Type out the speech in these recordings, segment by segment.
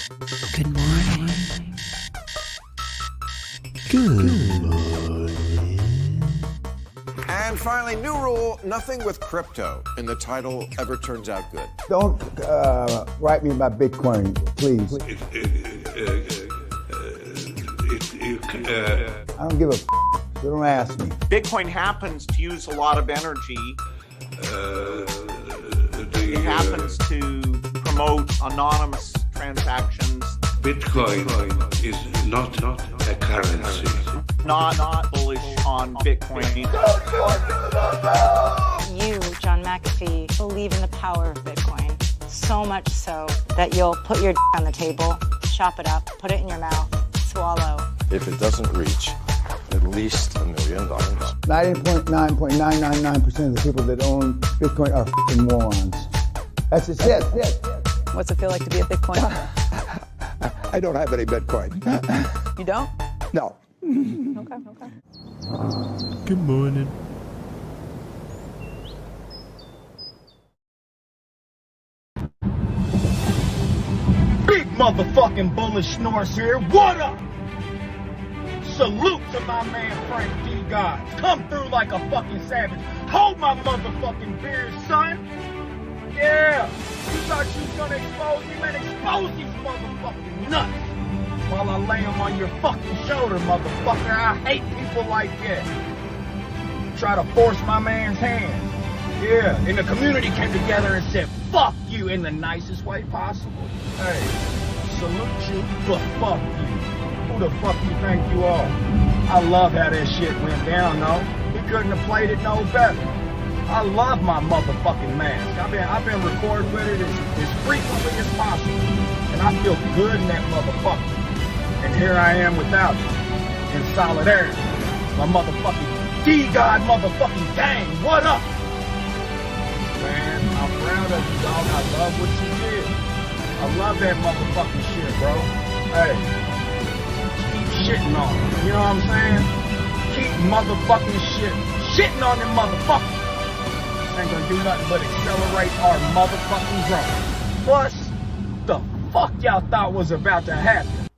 Good morning. Good morning. And finally, new rule, nothing with crypto in the title ever turns out good. Don't write me about Bitcoin, please. I don't give a f***, so don't ask me. Bitcoin happens to use a lot of energy. It happens to promote anonymous transactions. Bitcoin is not a currency. Not bullish on Bitcoin. You, John McAfee, believe in the power of Bitcoin. So much so that you'll put your on the table, chop it up, put it in your mouth, swallow. If it doesn't reach at least $1 million. 99.999% of the people that own Bitcoin are f***ing morons. That's just it. What's it feel like to be a Bitcoin? I don't have any Bitcoin. You don't? No. Okay. Good morning. Big motherfucking bullish Norse here. What up? Salute to my man Frank D. God. Come through like a fucking savage. Hold my motherfucking beer, son. Yeah. You thought you was gonna expose me, man? Expose these motherfucking nuts. While I lay them on your fucking shoulder, motherfucker. I hate people like that. Try to force my man's hand. Yeah. And the community came together and said, fuck you in the nicest way possible. Hey, salute you, but fuck you. Who the fuck you think you are? I love how that shit went down, though. He couldn't have played it no better. I love my motherfucking mask. I've been recording with it as frequently as possible. And I feel good in that motherfucker. And here I am without it. In solidarity. My motherfucking D-God motherfucking gang. What up? Man, I'm proud of you, dog. I love what you did. I love that motherfucking shit, bro. Hey. Shitting on them. You know what I'm saying? Keep motherfucking shitting on them motherfuckers. This ain't gonna do nothing but accelerate our motherfucking growth. Plus, the fuck y'all thought was about to happen?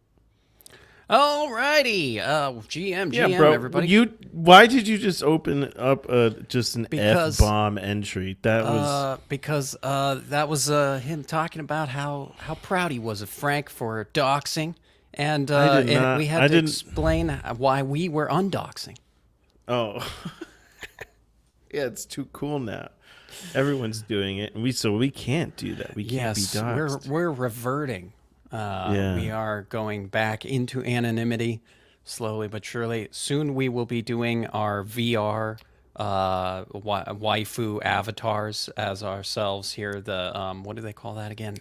Alrighty. GM, bro, everybody. Why did you just open up just an F-bomb entry? That was because that was him talking about how proud he was of Frank for doxing. And we had to explain why we were undoxing. Oh. Yeah, it's too cool now. Everyone's doing it, and we can't do that. We can't be doxed. We're reverting. We are going back into anonymity slowly but surely. Soon we will be doing our VR waifu avatars as ourselves here. The what do they call that again?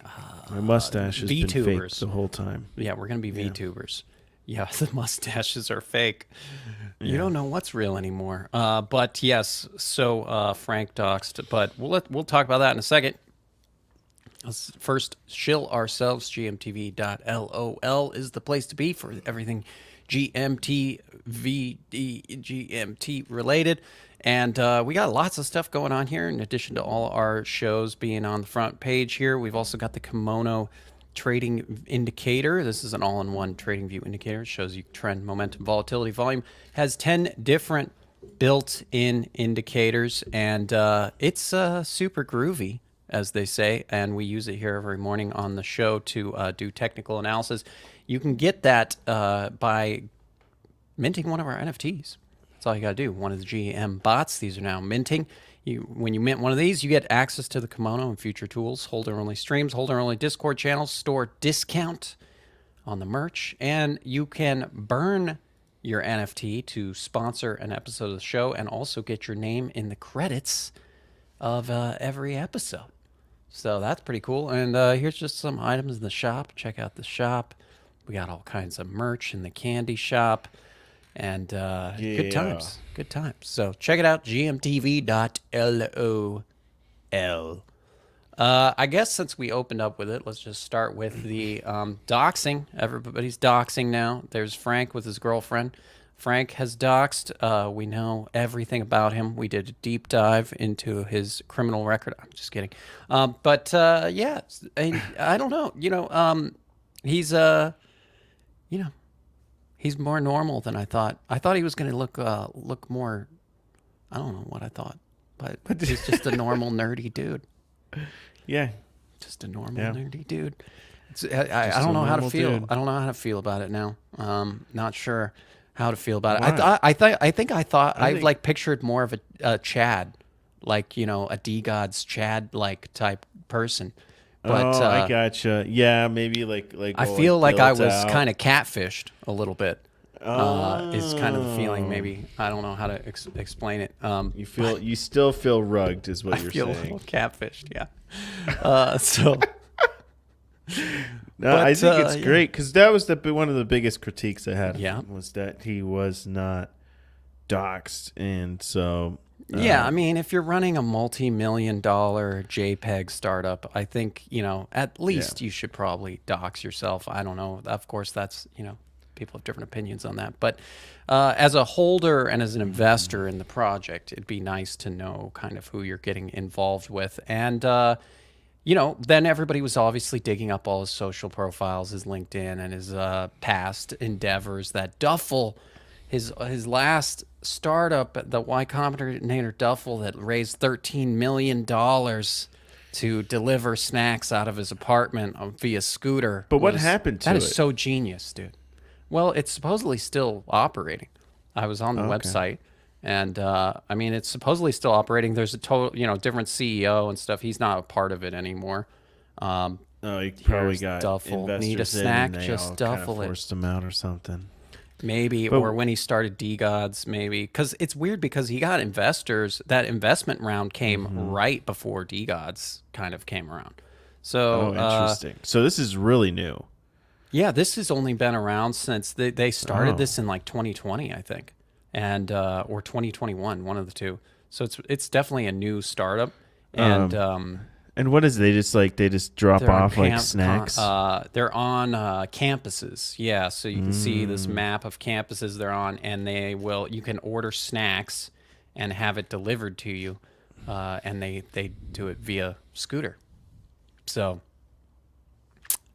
My mustache has been fake VTubers. the whole time. Yeah, we're gonna be VTubers. Yeah, the mustaches are fake. You don't know what's real anymore. But yes, so Frank doxed. But we'll talk about that in a second. Let's first shill ourselves. GMTV.lol is the place to be for everything GMT related. And we got lots of stuff going on here in addition to all our shows being on the front page here. We've also got the Kimono Trading Indicator. This is an all-in-one trading view indicator. It shows you trend, momentum, volatility, volume. Has 10 different built-in indicators, and it's super groovy, as they say, and we use it here every morning on the show to do technical analysis. You can get that by minting one of our NFTs. That's all you got to do. One of the GM bots. These are now minting. When you mint one of these, you get access to the kimono and future tools, holder-only streams, holder-only Discord channels, store discount on the merch, and you can burn your NFT to sponsor an episode of the show and also get your name in the credits of every episode. So that's pretty cool. And here's just some items in the shop. Check out the shop. We got all kinds of merch in the candy shop. And good times. So check it out, gmtv.lol. I guess since we opened up with it, let's just start with the doxing. Everybody's doxing now. There's Frank with his girlfriend. Frank has doxed. We know everything about him. We did a deep dive into his criminal record. I'm just kidding. But yeah, I don't know. He's you know, he's more normal than I thought. I thought he was going to look more. I don't know what I thought, but he's just a normal nerdy dude. Yeah, just a normal nerdy dude. I don't know how to feel. I don't know how to feel about it now. Not sure how to feel about it. I thought I like pictured more of a Chad, like, you know, a D-Gods Chad like type person. But I gotcha. Yeah, maybe like I feel like I was kind of catfished a little bit. Is kind of the feeling. Maybe I don't know how to explain it. You still feel rugged, is what you're saying. I feel a little catfished. Yeah. So. No, I think it's great because that was one of the biggest critiques I had. Yeah, was that he was not doxxed, and so. Yeah, I mean, if you're running a multi-million-dollar JPEG startup, I think, you know, at least you should probably dox yourself. I don't know. Of course, that's, you know, people have different opinions on that. But as a holder and as an investor in the project, it'd be nice to know kind of who you're getting involved with. And, you know, then everybody was obviously digging up all his social profiles, his LinkedIn, and his past endeavors. That Duffel, his last startup, the Y Combinator Duffel, that raised $13 million to deliver snacks out of his apartment via scooter. But what happened to it? That is so genius, dude. Well, it's supposedly still operating. I was on the website, and I mean, it's supposedly still operating. There's a total, you know, different CEO and stuff. He's not a part of it anymore. He probably got Duffel. investors Need a snack? in, and Just Duffel it. Forced him out or something. Maybe, or when he started D-Gods, maybe. Because it's weird because he got investors. That investment round came right before D-Gods kind of came around. So, interesting. So this is really new. Yeah, this has only been around since they started this in like 2020, I think, and or 2021, one of the two. So it's definitely a new startup. And what is it? They just drop off like snacks? They're on campuses. Yeah, so you can see this map of campuses they're on, and you can order snacks and have it delivered to you, and they do it via scooter. So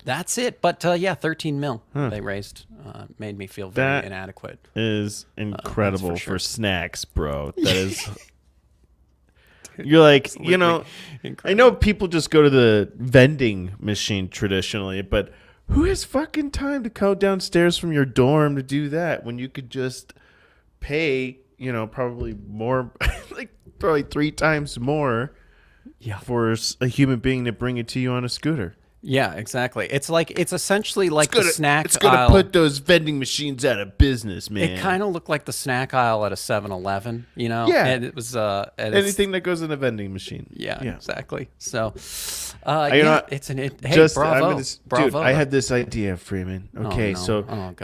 that's it. But yeah, 13 mil they raised. Made me feel very inadequate. Is incredible for snacks, bro. That is. You're like, you know, incredible. I know people just go to the vending machine traditionally, but who has fucking time to go downstairs from your dorm to do that when you could just pay, you know, probably more, like probably 3 times more for a human being to bring it to you on a scooter? Yeah, exactly. It's essentially like the snack aisle. It's going to put those vending machines out of business, man. It kind of looked like the snack aisle at a 7-Eleven, you know? Yeah. And it was... anything that goes in a vending machine. Yeah, exactly. So, hey, bravo. Dude, I had this idea, Freeman. Okay,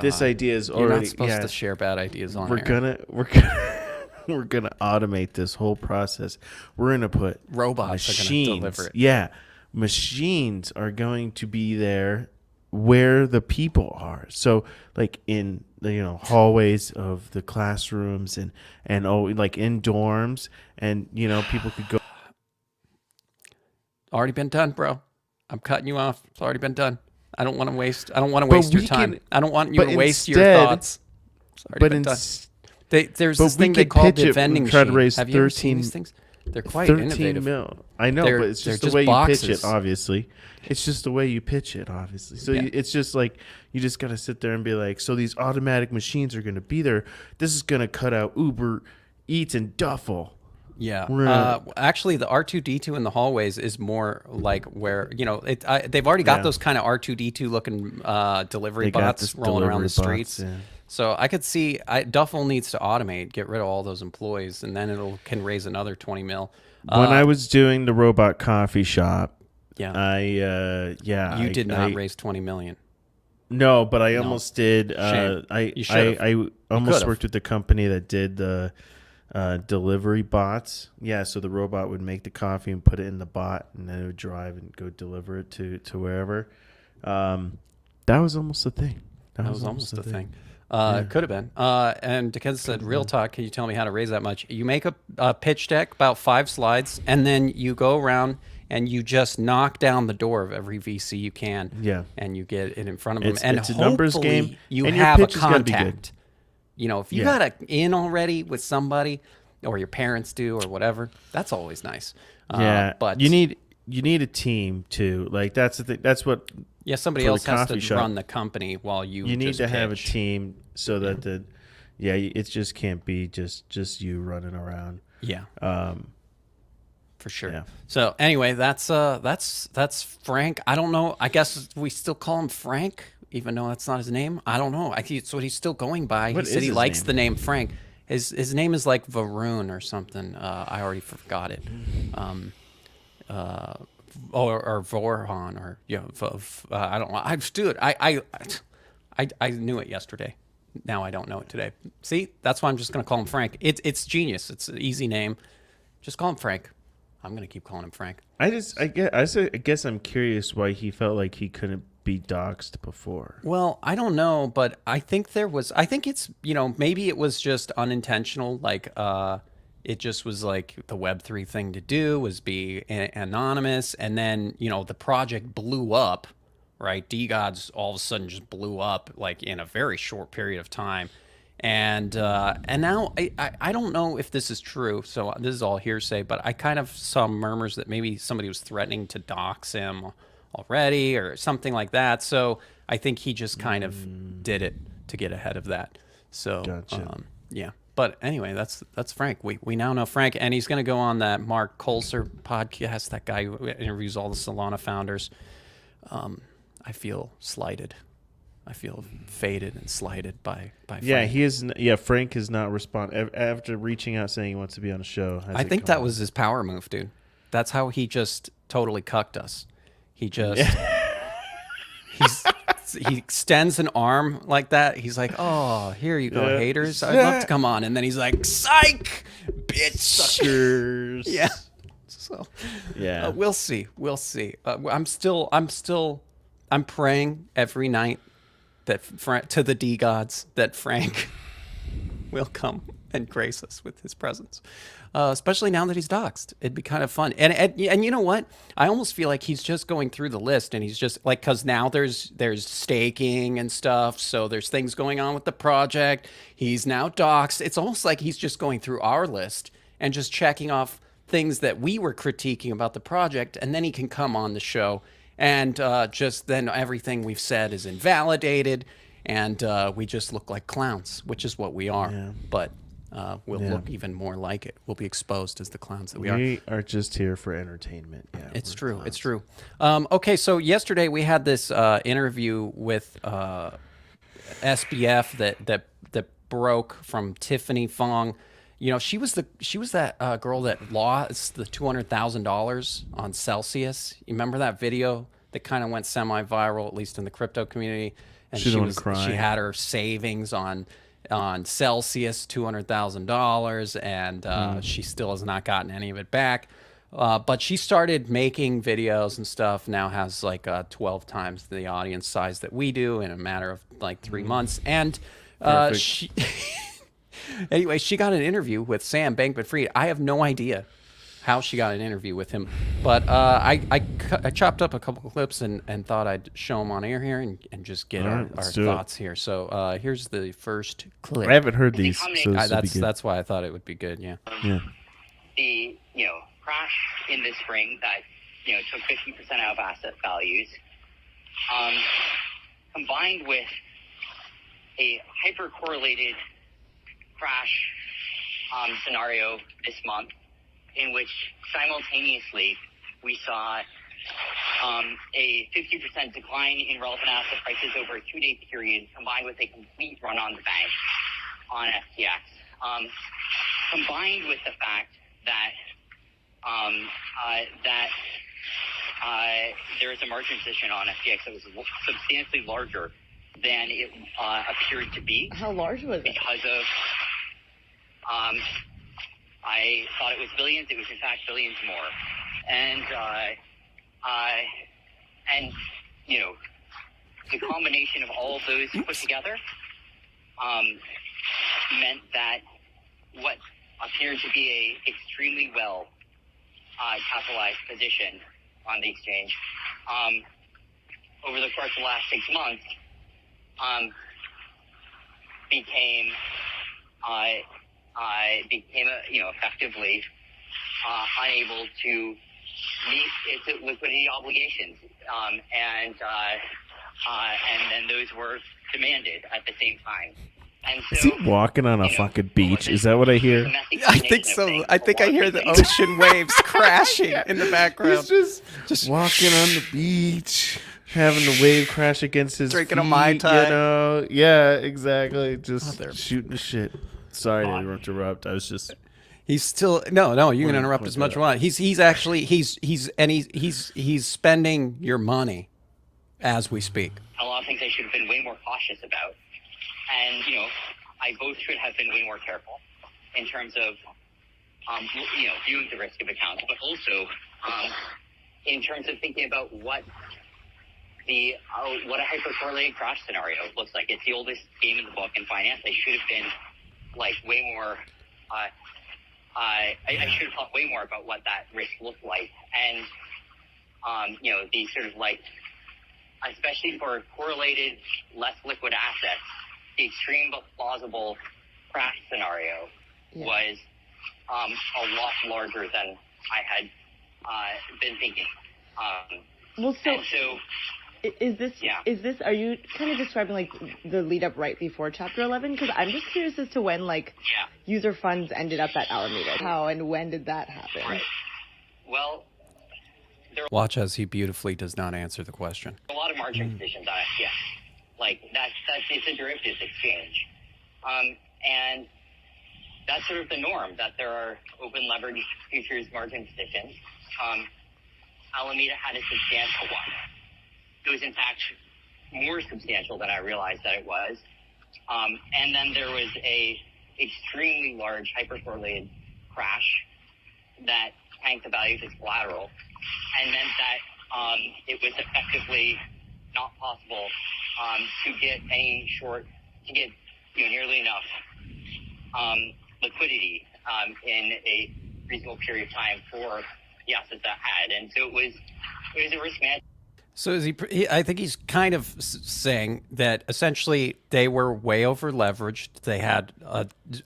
this idea is already... You're not supposed to share bad ideas on air. We're gonna automate this whole process. We're gonna put robots are gonna deliver it. Yeah. Machines are going to be there where the people are. So like in the, you know, hallways of the classrooms and like in dorms, and you know, people could go. Already been done, bro. I'm cutting you off. It's already been done. I don't want to waste your time. I don't want you to waste your thoughts. It's already been done. There's this thing they call the vending machine. Have you ever seen these things? They're quite innovative. Mil. I know, but it's just the way you pitch it, obviously. It's just the way you pitch it, obviously. So it's just like, you just got to sit there and be like, so these automatic machines are going to be there. This is going to cut out Uber Eats and Duffel. Yeah. Actually, the R2-D2 in the hallways is more like where, you know, they've already got those kind of R2-D2 looking delivery bots rolling around the streets. Yeah. So I could see Duffel needs to automate, get rid of all those employees, and then can raise another 20 mil. When I was doing the robot coffee shop, you did not raise 20 million. No, but I almost did. I almost worked with the company that did the delivery bots. Yeah, so the robot would make the coffee and put it in the bot, and then it would drive and go deliver it to wherever. That was almost a thing. That was almost a thing. It could have been. And Dickenza said, real talk, can you tell me how to raise that much? You make a pitch deck, about 5 slides, and then you go around and you just knock down the door of every VC you can. Yeah. And you get it in front of them. And it's a numbers game. You and your have a pitch has gotta be good. contact. You know, if you got in already with somebody, or your parents do, or whatever, that's always nice. Yeah, but you need a team too. Like that's the thing. That's what. Yeah, somebody for else the has coffee to shop, run the company while you. You need just to have a pitch. team so that it just can't be just you running around. Yeah. For sure. Yeah. So anyway, that's Frank. I don't know. I guess we still call him Frank, even though that's not his name. I don't know. It's what he's still going by. What He said is he his likes name? the name Frank. His name is like Varun or something. I already forgot it. Or Vorhan or I don't know. I knew it yesterday. Now I don't know it today. See, that's why I'm just gonna call him Frank. It's genius. It's an easy name. Just call him Frank. I'm gonna keep calling him Frank. I guess I'm curious why he felt like he couldn't be doxxed before. Well, I don't know, but I think it's, maybe it was just unintentional. Like, it just was like the Web3 thing to do was be anonymous. And then, the project blew up, right? DeGods all of a sudden just blew up like in a very short period of time. And now I don't know if this is true. So this is all hearsay, but I kind of saw murmurs that maybe somebody was threatening to dox him already or something like that. So I think he just kind of did it to get ahead of that. So Gotcha. yeah. But anyway, that's Frank. We now know Frank, and he's going to go on that Mark Colser podcast. That guy who interviews all the Solana founders. I feel slighted. I feel faded and slighted by Frank. Yeah, he is. Yeah, Frank has not responded after reaching out saying he wants to be on the show. I think that was his power move, dude. That's how he just totally cucked us. He just he extends an arm like that. He's like, "Oh, here you go, haters. I'd love to come on." And then he's like, "Psych, bitch, suckers." Yeah. So yeah, we'll see. We'll see. I'm praying every night that to the DeGods that Frank will come and grace us with his presence, especially now that he's doxxed. It'd be kind of fun. And you know what? I almost feel like he's just going through the list, and he's just like, because now there's staking and stuff, so there's things going on with the project. He's now doxxed. It's almost like he's just going through our list and just checking off things that we were critiquing about the project, and then he can come on the show, and just then everything we've said is invalidated, and we just look like clowns, which is what we are. Yeah. But we'll look even more like it. We'll be exposed as the clowns that we are. We are just here for entertainment. Yeah, it's true. Clowns. It's true. Okay, so yesterday we had this interview with SBF that broke from Tiffany Fong. She was that girl that lost the $200,000 on Celsius. You remember that video that kind of went semi-viral, at least in the crypto community? And she had her savings on Celsius, $200,000, and she still has not gotten any of it back. But she started making videos and stuff. Now has like 12 times the audience size that we do in a matter of like 3 months, and she. Anyway, she got an interview with Sam Bankman-Fried. I have no idea how she got an interview with him, but I chopped up a couple of clips and thought I'd show them on air here and just get our thoughts here. So here's the first clip. I haven't heard these, so that's why I thought it would be good. Yeah. The crash in the spring that took 50% out of asset values, combined with a hyper-correlated crash scenario this month, in which simultaneously we saw a 50% decline in relevant asset prices over a 2-day period, combined with a complete run on the bank on FTX, combined with the fact that there is a margin position on FTX that was substantially larger than it appeared to be. How large was it? Because of I thought it was billions. It was in fact billions more, and the combination of all of those put together meant that what appeared to be a extremely well capitalized position on the exchange, over the course of the last 6 months, became effectively unable to meet its liquidity obligations, and then those were demanded at the same time. And so, Is he walking on a fucking beach? Is that what I hear? I think so. I think I hear the ocean waves crashing in the background. He's just walking on the beach, having the wave crash against his drinking feet, a Mai Tai. You know? Yeah, exactly. Just shooting the shit. Sorry to interrupt. I was just. He's still no. You can interrupt as much as you want. He's actually he's spending your money as we speak. A lot of things I should have been way more cautious about, and I both should have been way more careful in terms of viewing the risk of accounts, but also in terms of thinking about what a hypercorrelated crash scenario looks like. It's the oldest game in the book in finance. I should have been way more. I should have thought way more about what that risk looked like, and the sort of especially for correlated, less liquid assets, the extreme but plausible crash scenario was a lot larger than I had been thinking. Are you kind of describing the lead up right before Chapter 11? Because I'm just curious as to when user funds ended up at Alameda. How and when did that happen? Right. Well, watch as he beautifully does not answer the question. A lot of margin positions on SBF. It's a derivatives exchange, and that's sort of the norm that there are open leverage futures margin positions. Alameda had a substantial one. It was in fact more substantial than I realized that it was. And then there was a extremely large hypercorrelated crash that tanked the value of its collateral and meant that it was effectively not possible to get nearly enough liquidity in a reasonable period of time for the assets that had. And so it was a risk management. So I think he's kind of saying that essentially they were way over leveraged. They had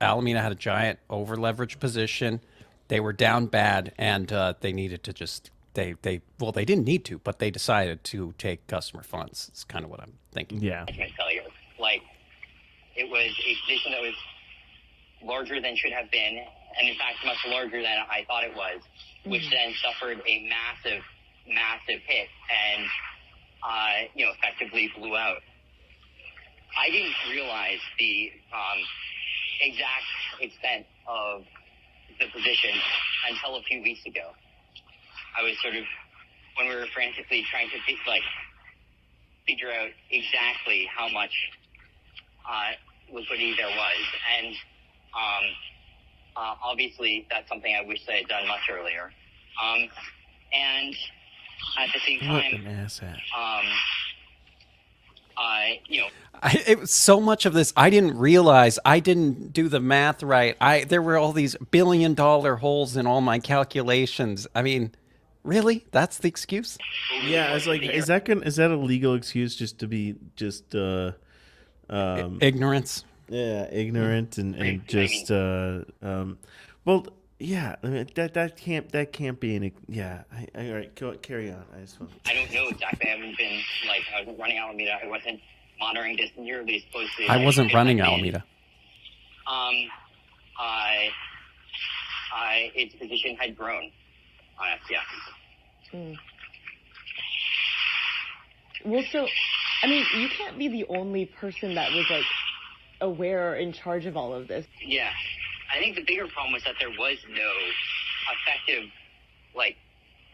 Alameda had a giant over leveraged position. They were down bad, and they needed to they didn't need to, but they decided to take customer funds. It's kind of what I'm thinking. Yeah. Failure. It was a position that was larger than should have been, and in fact much larger than I thought it was, which then suffered a massive hit and effectively blew out. I didn't realize the exact extent of the position until a few weeks ago. I was sort of, when we were frantically trying to figure out exactly how much liquidity there was, and obviously that's something I wish I had done much earlier. And at the same time, it was so much of this I didn't realize. I didn't do the math right. There were all these $1 billion holes in all my calculations. I mean, really? That's the excuse? Yeah, it's is that a legal excuse just to be ignorance? Yeah, ignorant and just well. Yeah, I mean, that can't be any. Yeah, all right, carry on. I don't know exactly. I haven't been I wasn't running Alameda. I wasn't monitoring this nearly as closely. I wasn't running Alameda. Its position had grown on SBF. Well, so I mean, you can't be the only person that was aware or in charge of all of this. Yeah. I think the bigger problem was that there was no effective,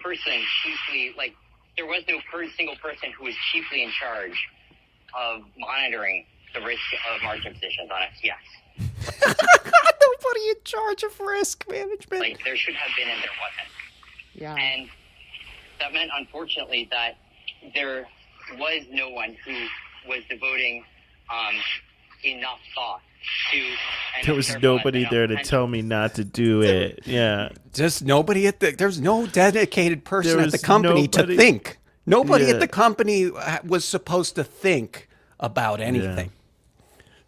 person chiefly, there was no single person who was chiefly in charge of monitoring the risk of margin positions on SBF. Nobody in charge of risk management. There should have been and there wasn't. Yeah. And that meant, unfortunately, that there was no one who was devoting enough thought to. And There was nobody there to tell me not to do it. Yeah. Just nobody there's no dedicated person There at the was company to nobody- think. Nobody Yeah. at the company was supposed to think about anything.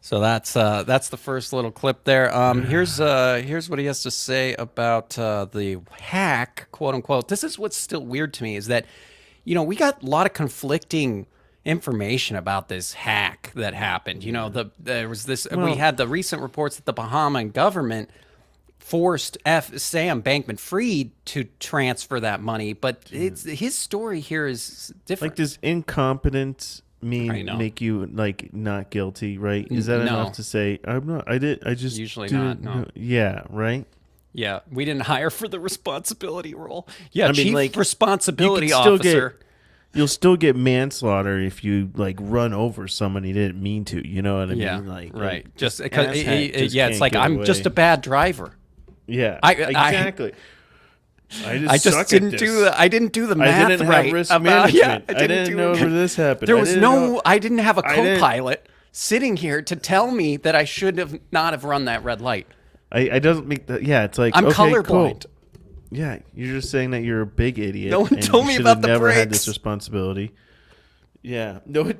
So that's the first little clip there. Here's what he has to say about the hack, quote unquote. This is what's still weird to me is that, we got a lot of conflicting information about this hack that happened. There was this. We had the recent reports that the Bahamian government forced Sam Bankman-Fried to transfer that money, but his story here is different. Like, does incompetent make you like not guilty, right? Is that enough to say I'm not? I just usually didn't not. No. Yeah, right. Yeah, we didn't hire for the responsibility role. Yeah, I mean, chief like, responsibility you can still officer. You'll still get manslaughter if you like run over someone you didn't mean to. You know what I Yeah, mean? Like, right. like, Just because, asshat yeah, it's can't like get I'm away. just a bad driver. Yeah, I exactly. I just didn't do the. I didn't do the math I didn't right have risk about. management. Yeah, I didn't know where this happened. There I was didn't no. know- I didn't have a I didn't- co-pilot sitting here to tell me that I should have not have run that red light. I doesn't make that. Yeah, it's like I'm okay, colorblind. Cool. Yeah, you're just saying that you're a big idiot. No one and told you me should about have the never had brakes. this responsibility. Yeah, no.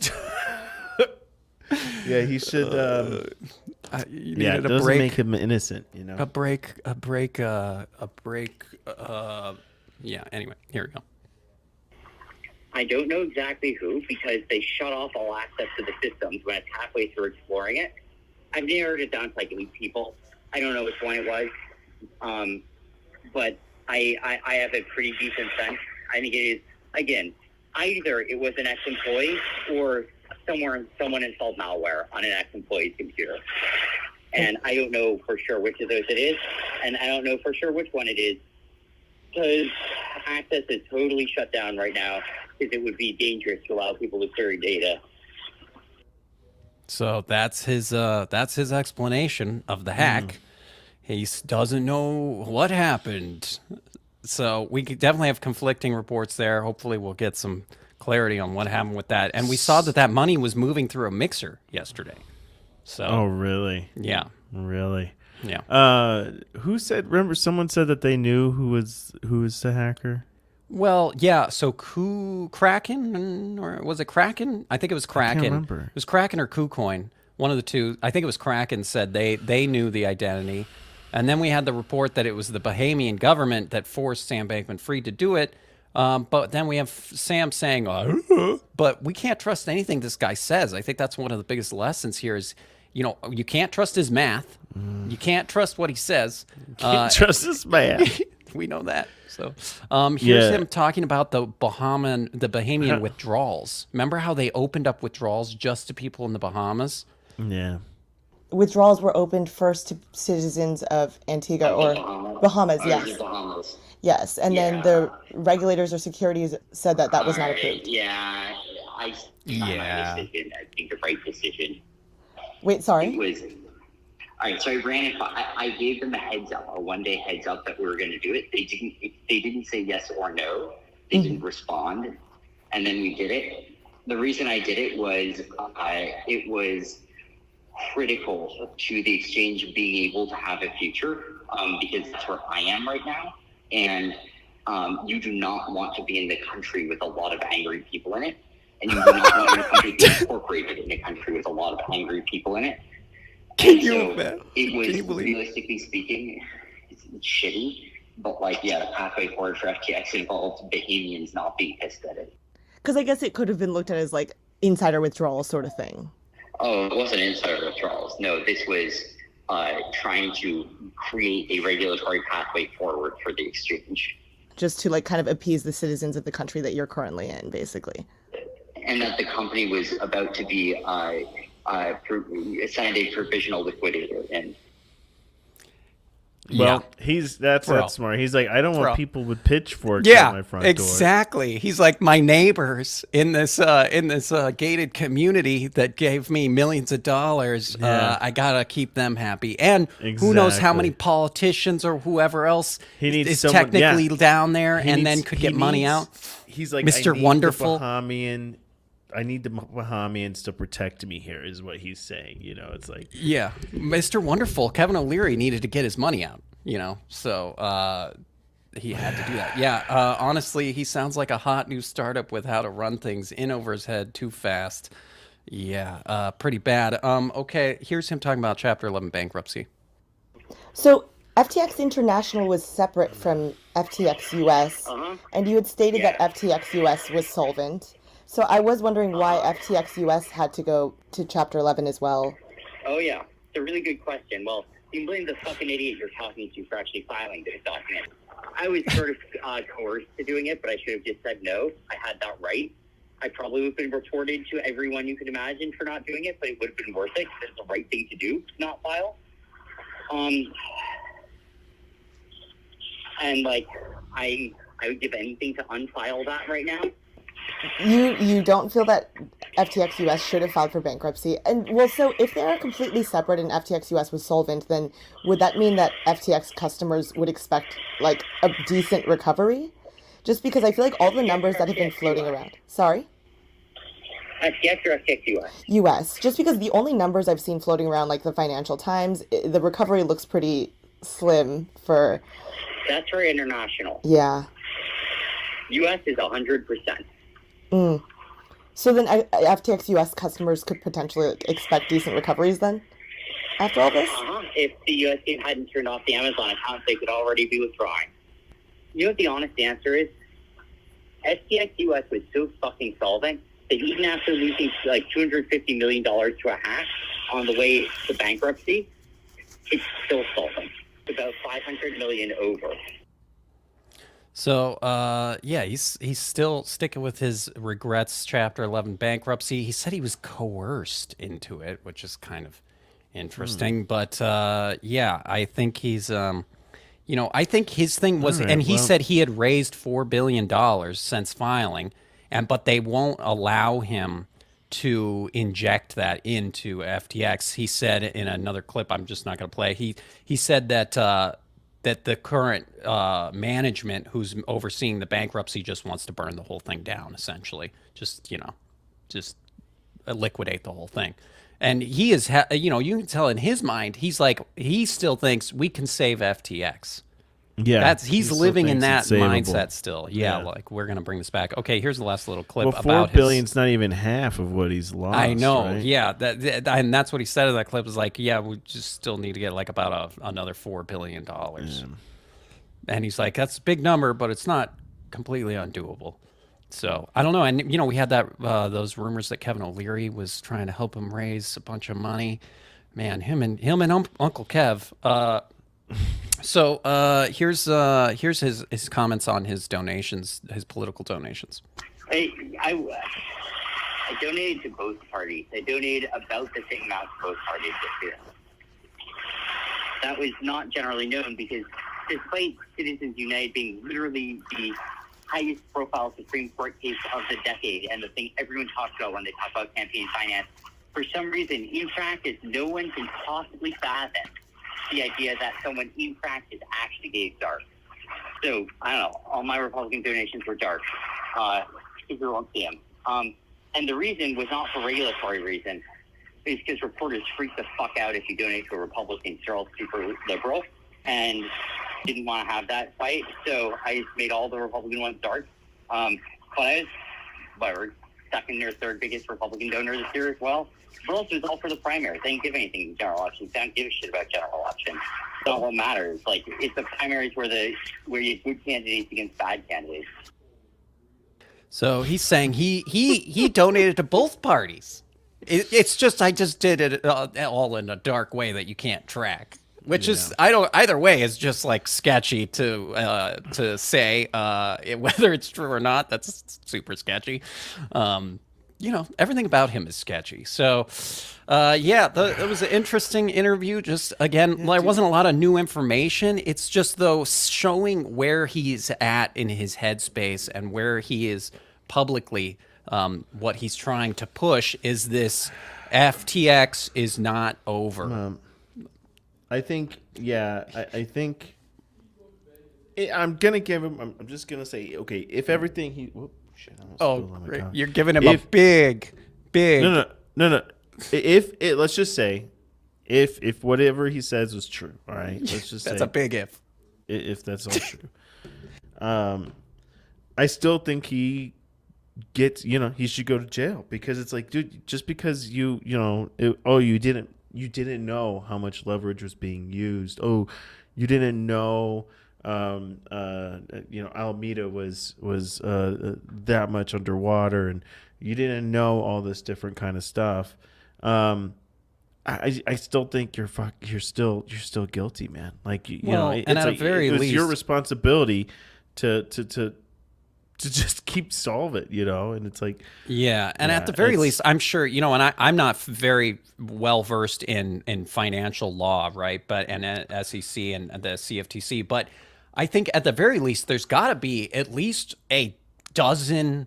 Yeah, he should. You Yeah, it needed a doesn't break. make him innocent. A break. Yeah. Anyway, here we go. I don't know exactly who because they shut off all access to the systems when it's halfway through exploring it. I've narrowed it down to like 8 people. I don't know which one it was, but I have a pretty decent sense. I think it is, again, either it was an ex-employee or someone installed malware on an ex-employee's computer. And I don't know for sure which of those it is, and I don't know for sure which one it is, because access is totally shut down right now because it would be dangerous to allow people to query data. So that's his explanation of the hack. He doesn't know what happened. So we could definitely have conflicting reports there. Hopefully we'll get some clarity on what happened with that. And we saw that money was moving through a mixer yesterday. So Oh, really? Yeah. Really? Yeah. Who said? Remember, someone said that they knew who was the hacker. Well, yeah. So Kraken, or was it Kraken? I think it was Kraken. I can't remember. It was Kraken or KuCoin, one of the two. I think it was Kraken said they knew the identity, and then we had the report that it was the Bahamian government that forced Sam Bankman-Fried to do it. But then we have Sam saying, but we can't trust anything this guy says. I think that's one of the biggest lessons here is, you can't trust his math. You can't trust what he says. Can't trust his math. We know that. So here's him talking about the Bahamian withdrawals. Remember how they opened up withdrawals just to people in the Bahamas? Yeah. Withdrawals were opened first to citizens of Antigua or Bahamas, yes. Bahamas. Yes, and then the regulators or securities said that was not approved. Yeah, I my decision. I think the right decision. Wait, sorry? It was. All right, so I ran it. I gave them a heads up, a 1-day heads up that we were going to do it. They didn't say yes or no. They didn't respond, and then we did it. The reason I did it was it was critical to the exchange being able to have a future because that's where I am right now, and you do not want to be in the country with a lot of angry people in it, and you do not want your country to be incorporated in a country with a lot of angry people in it. It was, realistically speaking, it's shitty, but the pathway forward for FTX involved Bahamians not being pissed at it. Because I guess it could have been looked at as insider withdrawal sort of thing. Oh, it wasn't insider withdrawals. No, this was trying to create a regulatory pathway forward for the exchange. Just to kind of appease the citizens of the country that you're currently in, basically. And that the company was about to be assigned a provisional liquidator. And well, that's smart. He's like, I don't want people with pitchforks at my front door. Exactly. He's like, my neighbors in this gated community that gave me millions of dollars. I gotta keep them happy. And who knows how many politicians or whoever else is technically down there and then could get money out. He's like, Mr. Wonderful. The Bahamian I need the Bahamians to protect me here, is what he's saying. You know, it's like, yeah, Mr. Wonderful, Kevin O'Leary needed to get his money out, you know, so he had to do that. Yeah, honestly, he sounds like a hot new startup with how to run things in over his head too fast. Yeah, pretty bad. Okay, here's him talking about Chapter 11 bankruptcy. So FTX International was separate from FTX US, and you had stated that FTX US was solvent. So I was wondering why FTX US had to go to Chapter 11 as well. Oh, yeah. It's a really good question. Well, you can blame the fucking idiot you're talking to for actually filing this document. I was sort of coerced to doing it, but I should have just said no. I had that right. I probably would have been reported to everyone you could imagine for not doing it, but it would have been worth it because it's the right thing to do, to not file. And, like, I would give anything to unfile that right now. You don't feel that FTX US should have filed for bankruptcy? And, well, so if they are completely separate and FTX US was solvent, then would that mean that FTX customers would expect, like, a decent recovery? Just because I feel like all the numbers that have been floating around. Sorry? FTX or FTX US? US. Just because the only numbers I've seen floating around, like the Financial Times, the recovery looks pretty slim for... That's for international. Yeah. US is 100%. So then FTX US customers could potentially expect decent recoveries then? After all this? If the US team hadn't turned off the Amazon account, they could already be withdrawing. You know what the honest answer is? FTX US was so fucking solvent that even after losing like $250 million to a hack on the way to bankruptcy, it's still solvent. It's about $500 million over. So, yeah, he's still sticking with his regrets Chapter 11 bankruptcy. He said he was coerced into it, which is kind of interesting. But, yeah, I think he's, you know, I think his thing was, and he said he had raised $4 billion since filing, but they won't allow him to inject that into FTX. He said in another clip, I'm just not going to play, he said that that the current management who's overseeing the bankruptcy just wants to burn the whole thing down, essentially. Just, you know, just liquidate the whole thing. And he is, you know, you can tell in his mind, he's like, he still thinks we can save FTX. Yeah, he's living in that mindset still. Yeah, like we're gonna bring this back. Okay, here's the last little clip well, about $4 billion's not even half of what he's lost. I know. Right? Yeah, and that's what he said in that clip. Was like, yeah, we just still need to get like about another $4 billion. And he's like, that's a big number, but it's not completely undoable. So I don't know. And you know, we had that those rumors that Kevin O'Leary was trying to help him raise a bunch of money. Man, him and Uncle Kev. So here's his comments on his donations, his political donations. I donated to both parties. I donated about the same amount to both parties this year. That was not generally known because despite Citizens United being literally the highest profile Supreme Court case of the decade and the thing everyone talks about when they talk about campaign finance, for some reason, in practice, no one can possibly fathom the idea that someone in practice actually gave dark. So, I don't know, all my Republican donations were dark. People won't see them. And the reason was not for regulatory reasons. It's because reporters freak the fuck out if you donate to a Republican. They're all super liberal and didn't want to have that fight. So I just made all the Republican ones dark. But I was, whatever, second or third biggest Republican donor this year as well. But also, it's all for the primaries. They didn't give anything to general elections. They don't give a shit about general elections. It's not what matters. Like, it's the primaries where you have good candidates against bad candidates. So he's saying he donated to both parties. It's just I just did it all in a dark way that you can't track. Which is either way is just like sketchy to say whether it's true or not. That's super sketchy. You know, everything about him is sketchy. So, it was an interesting interview. Just, again, there wasn't a lot of new information. It's just, though, showing where he's at in his headspace and where he is publicly, what he's trying to push is this FTX is not over. I think, I think I'm going to give him, I'm just going to say, okay, if everything shit! I almost Oh, spilled on my great. coffee. You're giving him a big. No. If it, let's just say, if whatever he says was true, all right. Let's just That's say a big if. If that's all true, I still think he gets. He should go to jail because it's like, dude, just because you didn't know how much leverage was being used. Oh, you didn't know. Alameda was that much underwater, and you didn't know all this different kind of stuff. I still think you're still guilty, man. Like you know, and at like, a very it was least, your responsibility to just keep solve it, and it's like and at the very least, I'm sure and I'm not very well versed in financial law, right? But and SEC and the CFTC, but I think at the very least, there's got to be at least a dozen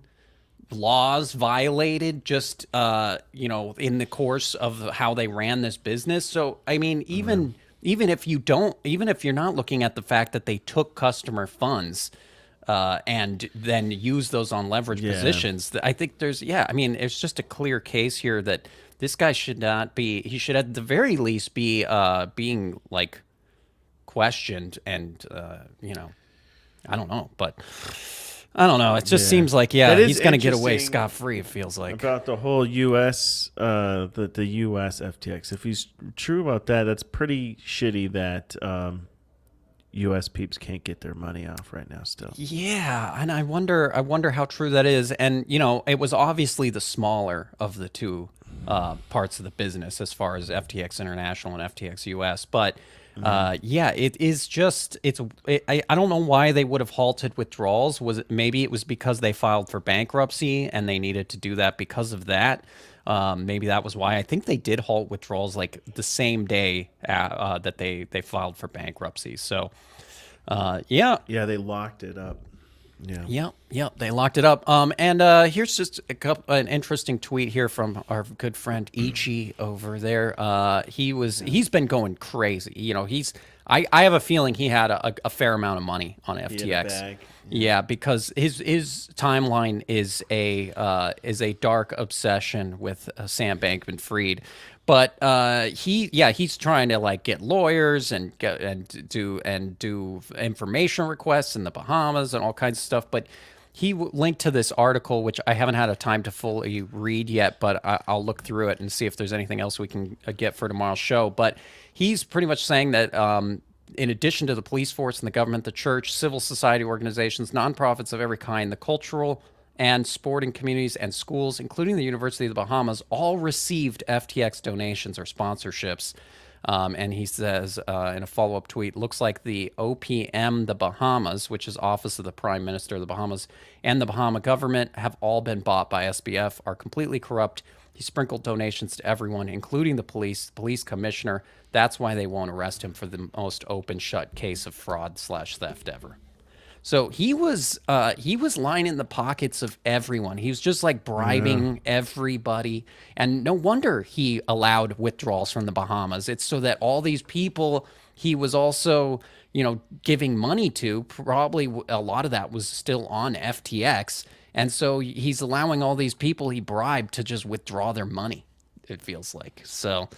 laws violated just in the course of how they ran this business. So I mean, even if you're not looking at the fact that they took customer funds and then use those on leverage positions, I think it's just a clear case here that this guy should not be. He should at the very least be being like questioned, and I don't know, but I don't know. It just seems like he's going to get away scot-free. It feels like about the whole U.S. The U.S. FTX. If he's true about that, that's pretty shitty that U.S. peeps can't get their money off right now still. Yeah, and I wonder how true that is. And it was obviously the smaller of the two parts of the business as far as FTX International and FTX US, but. It is just I don't know why they would have halted withdrawals. Maybe it was because they filed for bankruptcy and they needed to do that because of that. Maybe that was why. I think they did halt withdrawals like the same day that they filed for bankruptcy. So they locked it up. Yep, they locked it up. And here's just an interesting tweet here from our good friend Ichi over there. He's been going crazy. I have a feeling he had a fair amount of money on FTX. Yeah, because his timeline is a dark obsession with Sam Bankman-Fried. But he's trying to like get lawyers and do information requests in the Bahamas and all kinds of stuff. But he linked to this article, which I haven't had a time to fully read yet, but I'll look through it and see if there's anything else we can get for tomorrow's show. But he's pretty much saying that in addition to the police force and the government, the church, civil society organizations, nonprofits of every kind, the cultural and sporting communities and schools, including the University of the Bahamas, all received FTX donations or sponsorships. And he says in a follow-up tweet, looks like the OPM, the Bahamas, which is Office of the Prime Minister of the Bahamas, and the Bahama government have all been bought by SBF, are completely corrupt. He sprinkled donations to everyone, including the police commissioner. That's why they won't arrest him for the most open-shut case of fraud/theft ever. So he was lining the pockets of everyone. He was just like bribing everybody. And no wonder he allowed withdrawals from the Bahamas. It's so that all these people he was also, giving money to, probably a lot of that was still on FTX. And so he's allowing all these people he bribed to just withdraw their money, it feels like. So,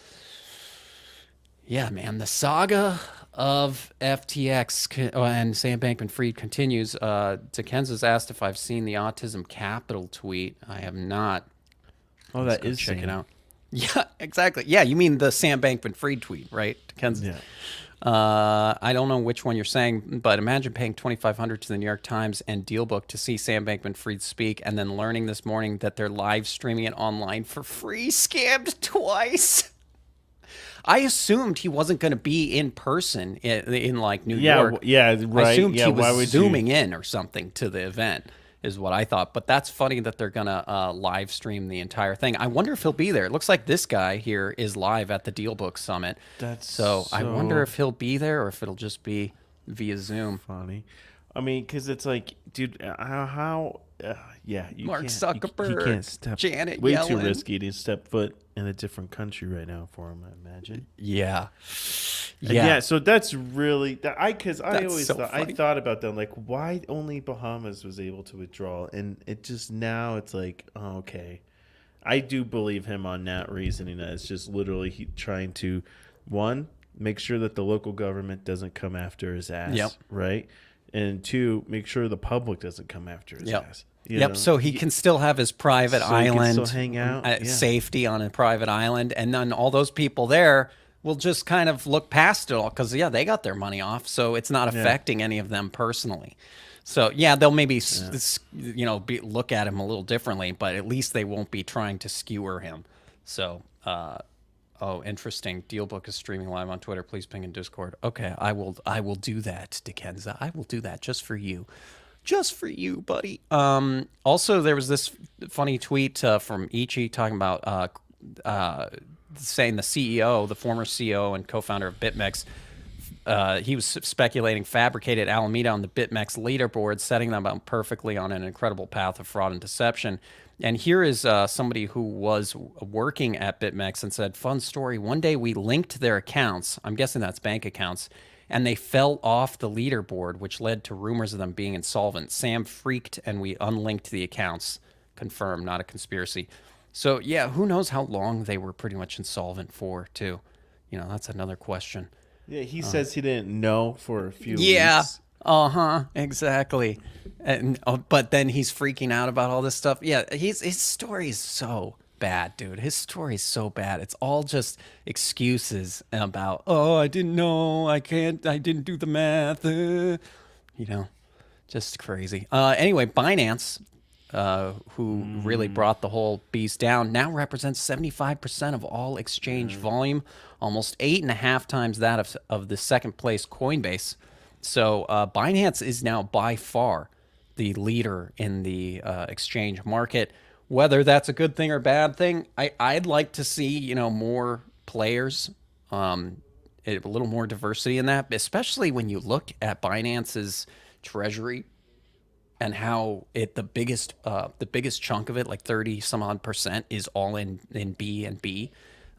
yeah, man, the saga of FTX and Sam Bankman-Fried continues. Dickenza's asked if I've seen the Autism Capital tweet. I have not. Oh, that is check it out. Yeah, exactly. Yeah, you mean the Sam Bankman-Fried tweet, right, Dickenza? Yeah. I don't know which one you're saying, but imagine paying $2,500 to the New York Times and Dealbook to see Sam Bankman-Fried speak, and then learning this morning that they're live streaming it online for free. Scammed twice. I assumed he wasn't going to be in person in like New York. Yeah, right. I assumed he was zooming in or something to the event, is what I thought. But that's funny that they're going to live stream the entire thing. I wonder if he'll be there. It looks like this guy here is live at the Dealbook Summit. So I wonder if he'll be there or if it'll just be via Zoom. Funny. I mean, because it's like, dude, how Mark Zuckerberg, he can't step. Janet way Yellen. too risky to step foot in a different country right now for him, I imagine. Yeah. Yeah. So that's really because I That's always so thought, funny. about that, like, why only Bahamas was able to withdraw, and it just now it's like, oh, okay, I do believe him on that reasoning that it's just literally trying to, one, make sure that the local government doesn't come after his ass, Yep. right, and two, make sure the public doesn't come after his ass. You know? So he can still have his private So he can island, still hang out, yeah. safety on a private island, and then all those people there will just kind of look past it all because they got their money off, so it's not affecting any of them personally. So they'll maybe look at him a little differently, but at least they won't be trying to skewer him. So, interesting. Dealbook is streaming live on Twitter. Please ping in Discord. Okay, I will do that, Dickenza. I will do that just for you. Just for you, buddy. Also, there was this funny tweet from Ichi talking about saying the former CEO and co-founder of BitMEX, he was speculating fabricated Alameda on the BitMEX leaderboard, setting them up perfectly on an incredible path of fraud and deception. And here is somebody who was working at BitMEX and said, fun story, one day we linked their accounts, I'm guessing that's bank accounts, and they fell off the leaderboard, which led to rumors of them being insolvent. Sam freaked, and we unlinked the accounts. Confirmed, not a conspiracy. So, who knows how long they were pretty much insolvent for, too. That's another question. Yeah, he says he didn't know for a few weeks. Exactly. And but then he's freaking out about all this stuff. Yeah, his story is so bad, dude. His story is so bad. It's all just excuses about, I didn't know, I didn't do the math. Just crazy. Anyway, Binance, who really brought the whole beast down, now represents 75% of all exchange volume, almost 8.5 times that of the second place Coinbase. So Binance is now by far the leader in the exchange market. Whether that's a good thing or bad thing, I'd like to see more players, a little more diversity in that, especially when you look at Binance's treasury and how the biggest chunk of it, like 30 some odd percent, is all in BNB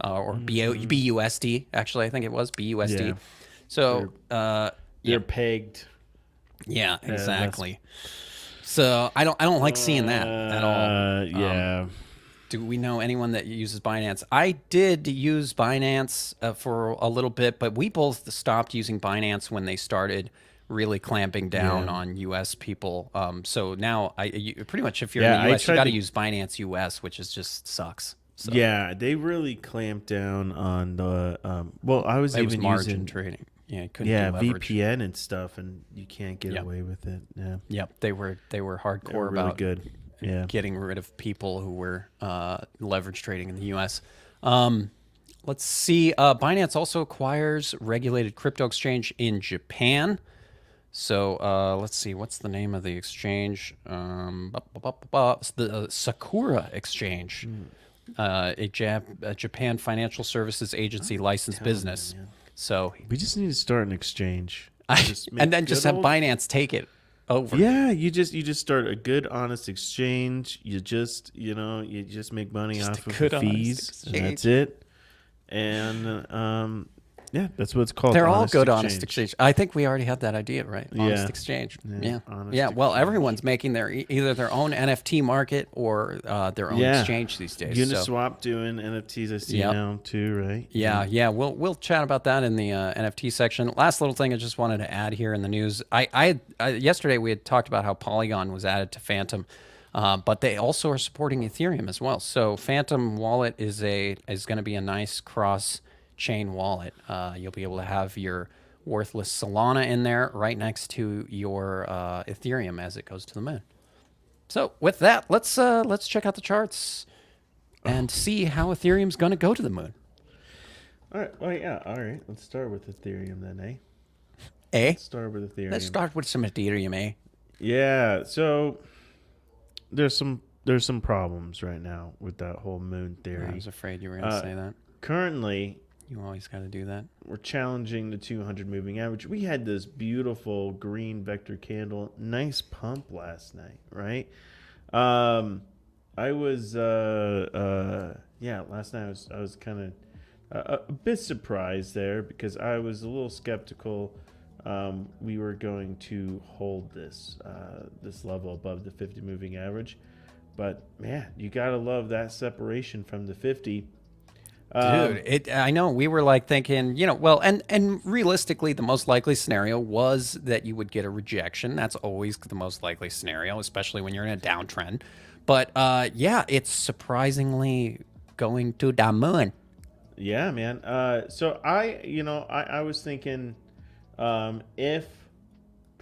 or BUSD. Actually, I think it was BUSD. Yeah. So they're pegged. Yeah, exactly. So I don't like seeing that at all. Do we know anyone that uses Binance? I did use Binance for a little bit, but we both stopped using Binance when they started really clamping down on U.S. people. So now pretty much if you're in the U.S., you got to use Binance US, which is just sucks. So. Yeah, they really clamped down on the. I was even margin using trading. Yeah, you couldn't do leverage. VPN and stuff, and you can't get away with it. Yeah. Yep, they were hardcore really about good. Yeah. Getting rid of people who were leverage trading in the U.S. Let's see. Binance also acquires regulated crypto exchange in Japan. So let's see. What's the name of the exchange? It's the Sakura Exchange, a Japan financial services agency licensed business. So we just need to start an exchange, and then just have Binance take it over. Yeah, you just start a good, honest exchange. You just make money off of the fees, and that's it. And that's what it's called. They're all good, honest exchange. I think we already had that idea, right? Honest exchange. Yeah. Well, everyone's making either their own NFT market or their own exchange these days. Uniswap doing NFTs, I see now too, right? Yeah. We'll chat about that in the NFT section. Last little thing I just wanted to add here in the news. I yesterday we had talked about how Polygon was added to Phantom. But they also are supporting Ethereum as well. So Phantom Wallet is going to be a nice cross-chain wallet. You'll be able to have your worthless Solana in there right next to your Ethereum as it goes to the moon. So with that, let's check out the charts and see how Ethereum's going to go to the moon. All right. Well, yeah. All right. Let's start with Ethereum then, Let's start with Ethereum. Let's start with some Ethereum, Yeah. So there's some problems right now with that whole moon theory. I was afraid you were going to say that. Currently, you always got to do that. We're challenging the 200 moving average. We had this beautiful green vector candle, nice pump last night, right? I was last night I was kind of a bit surprised there because I was a little skeptical we were going to hold this level above the 50 moving average. But man, you gotta love that separation from the 50. Dude, I know we were like thinking, well, and realistically, the most likely scenario was that you would get a rejection. That's always the most likely scenario, especially when you're in a downtrend. But yeah, it's surprisingly going to the moon. Yeah, man. So I was thinking, if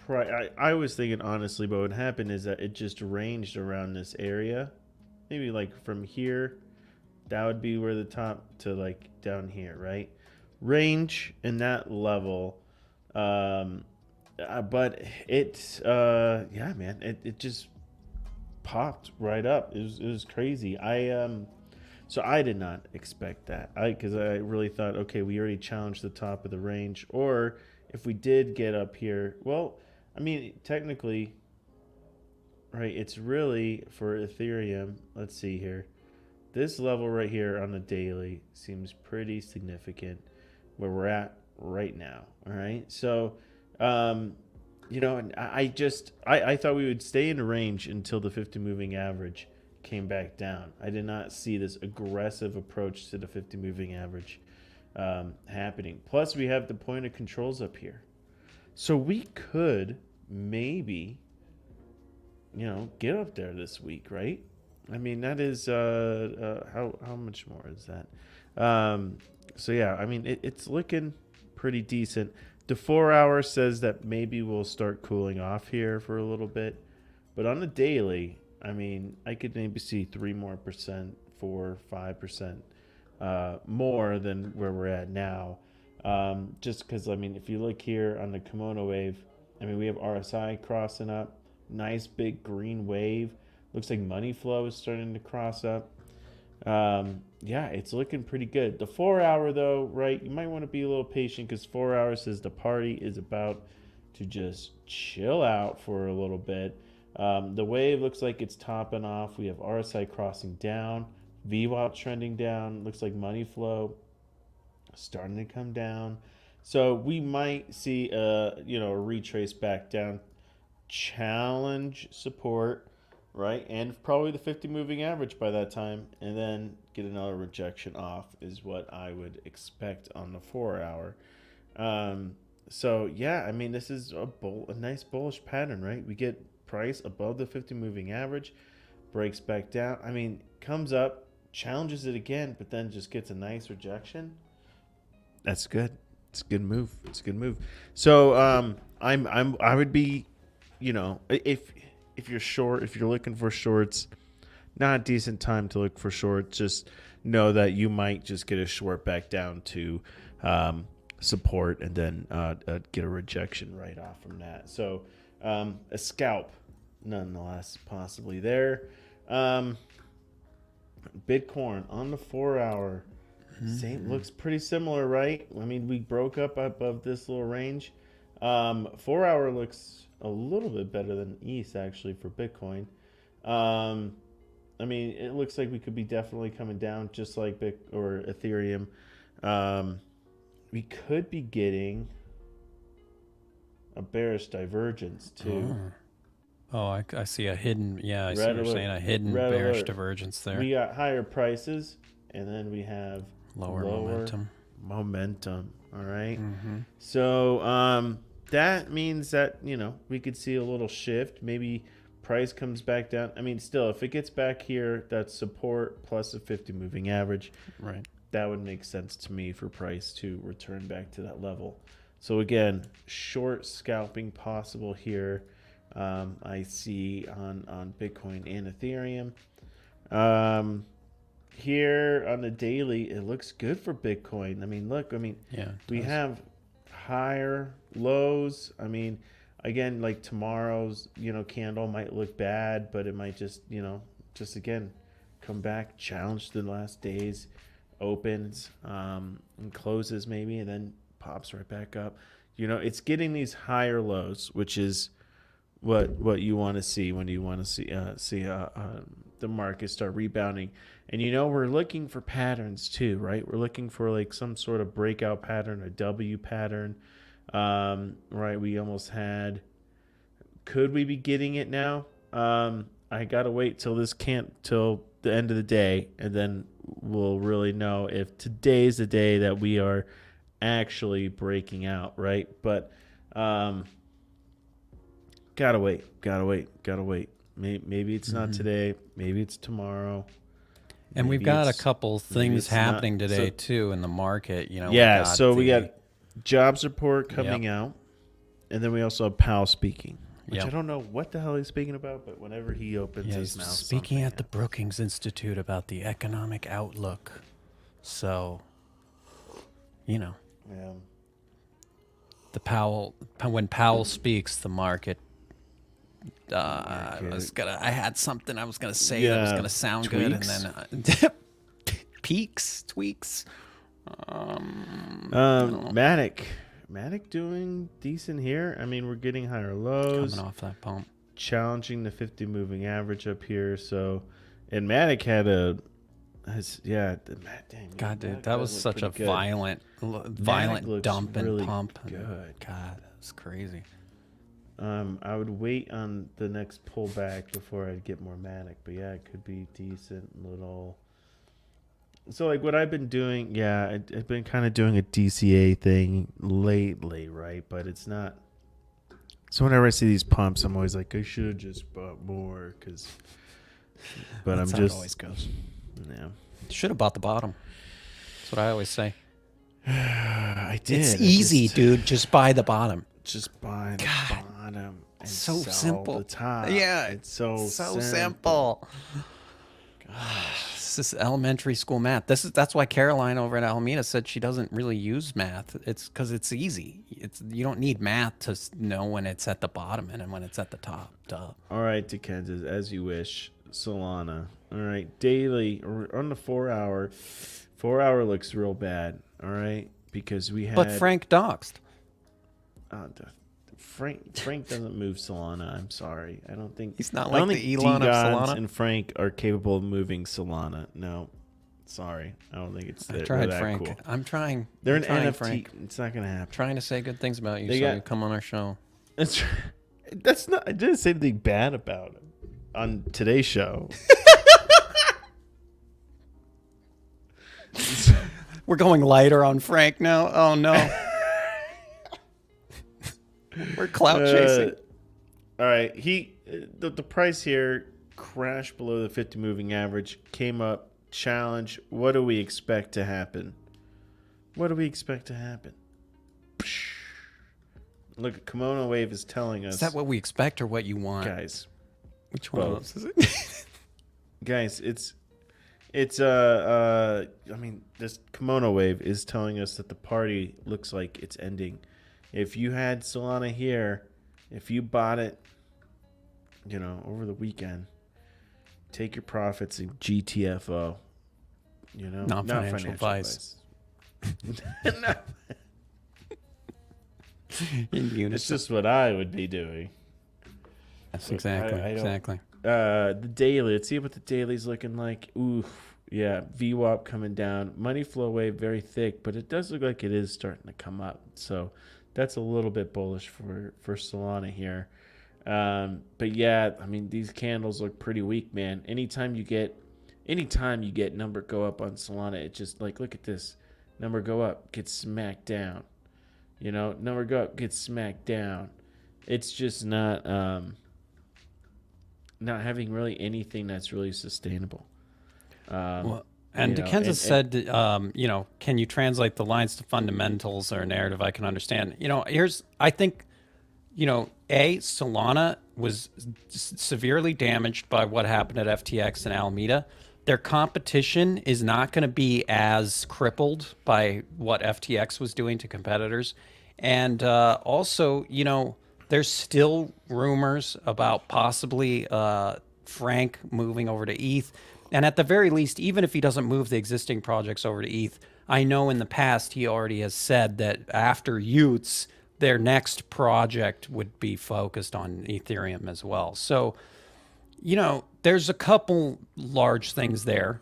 I was thinking honestly, what would happen is that it just ranged around this area, maybe like from here, that would be where the top to like down here, right? Range in that level, but yeah, man, it just popped right up. It was crazy. So I did not expect that. Because I really thought, okay, we already challenged the top of the range, or if we did get up here, well, I mean, technically, right? It's really for Ethereum. Let's see here. This level right here on the daily seems pretty significant where we're at right now. All right. So, and I thought we would stay in range until the 50 moving average came back down. I did not see this aggressive approach to the 50 moving average happening. Plus, we have the point of controls up here. So we could maybe, get up there this week, right? I mean, that is how much more is that? So yeah, I mean, it's looking pretty decent. The 4 hour says that maybe we'll start cooling off here for a little bit, but on the daily, I mean, I could maybe see 3% more, 4-5% more than where we're at now. Just because, I mean, if you look here on the kimono wave, I mean, we have RSI crossing up, nice big green wave. Looks like money flow is starting to cross up. Yeah, it's looking pretty good. The 4 hour though, right? You might want to be a little patient because 4 hours says the party is about to just chill out for a little bit. The wave looks like it's topping off. We have RSI crossing down, VWAP trending down. Looks like money flow starting to come down. So we might see a retrace back down, challenge support, right? And probably the 50 moving average by that time, and then get another rejection off is what I would expect on the 4 hour. So yeah, I mean, this is a nice bullish pattern, right? We get price above the 50 moving average, breaks back down. I mean, comes up, challenges it again, but then just gets a nice rejection. That's good. It's a good move. It's a good move. So I would be, if you're short, if you're looking for shorts, not a decent time to look for shorts. Just know that you might just get a short back down to support and then get a rejection right off from that. So a scalp, nonetheless, possibly there. Bitcoin on the 4 hour. Same, looks pretty similar, right? I mean, we broke up above this little range. 4 hour looks a little bit better than ETH actually for Bitcoin. I mean, it looks like we could be definitely coming down just like Ethereum. We could be getting a bearish divergence too. Oh, I see a hidden. Yeah, I see what you're saying, a hidden bearish divergence there. We got higher prices, and then we have lower momentum. All right. So that means that we could see a little shift. Maybe price comes back down. I mean, still, if it gets back here, that's support plus a 50 moving average. Right. That would make sense to me for price to return back to that level. So again, short scalping possible here. I see on Bitcoin and Ethereum. Here on the daily, it looks good for Bitcoin. I mean, look, we have higher lows. I mean, again, like tomorrow's, candle might look bad, but it might just again, come back, challenge the last days, opens, and closes maybe, and then pops right back up. It's getting these higher lows, which is what you want to see when you want to see the market start rebounding. And we're looking for patterns too, right? We're looking for like some sort of breakout pattern, a W pattern. Right, we almost had. Could we be getting it now? I gotta wait till the end of the day, and then we'll really know if today's the day that we are actually breaking out, right? But gotta wait. Maybe it's not today. Maybe it's tomorrow. And Maybe we've got a it's- couple maybe things it's not. happening today So- too in the market. Yeah, we got jobs report coming out, and then we also have Powell speaking, which I don't know what the hell he's speaking about, but whenever he opens his mouth, speaking at the Brookings Institute about the economic outlook. So, Yeah. when Powell speaks, the market. I had something I was gonna say that was gonna sound good, and then tweaks. Matic doing decent here. I mean, we're getting higher lows. Coming off that pump. Challenging the 50 moving average up here. So, and Matic had God, dude, that was such a violent dump and pump. Good. God, that's crazy. I would wait on the next pullback before I'd get more Matic, but yeah, it could be decent little. So like what I've been doing, I've been kind of doing a DCA thing lately, right? But it's not. So whenever I see these pumps, I'm always like, I should have just bought more, but That's I'm how just. it always goes. Yeah. Should have bought the bottom. That's what I always say. I did. It's easy, dude. Just buy the bottom. Just buy the bottom. And so sell simple. The top. Yeah, it's so simple. Gosh, this is elementary school math. That's why Caroline over at Alameda said she doesn't really use math. It's because it's easy. You don't need math to know when it's at the bottom and when it's at the top. Duh. All right, Kansas, as you wish. Solana. All right, daily or on the 4 hour. 4 hour looks real bad. All right, because we had. But Frank doxed. Frank doesn't move Solana. I'm sorry. I don't think he's not like the Elon of Solana. And Frank are capable of moving Solana. No, sorry. I don't think it's. I tried, that Frank. Cool. I'm trying. They're I'm an trying, NFT. Frank. It's not gonna happen. Trying to say good things about you, you come on our show. That's not. I didn't say anything bad about him on today's show. We're going lighter on Frank now. Oh no. We're clout chasing. All right, the price here crashed below the 50 moving average, came up, challenge. What do we expect to happen? Look, Kimono Wave is telling us. Is that what we expect or what you want, guys? Which one of those is it? Guys, I mean, this Kimono Wave is telling us that the party looks like it's ending. If you had Solana here, if you bought it, over the weekend, take your profits in GTFO. Not financial advice. In unison. It's just what I would be doing. That's exactly. The daily. Let's see what the daily's looking like. Oof. Yeah, VWAP coming down. Money flow wave very thick, but it does look like it is starting to come up. So that's a little bit bullish for Solana here. But yeah, I mean, these candles look pretty weak, man. Anytime you get number go up on Solana, it just like, look at this. Number go up, gets smacked down. Number go up, gets smacked down. It's just not having really anything that's really sustainable. And Dickenza said, can you translate the lines to fundamentals or a narrative I can understand? I think, Solana was severely damaged by what happened at FTX and Alameda. Their competition is not going to be as crippled by what FTX was doing to competitors. And also, there's still rumors about possibly Frank moving over to ETH. And at the very least, even if he doesn't move the existing projects over to ETH, I know in the past he already has said that after Utes, their next project would be focused on Ethereum as well. So, there's a couple large things there.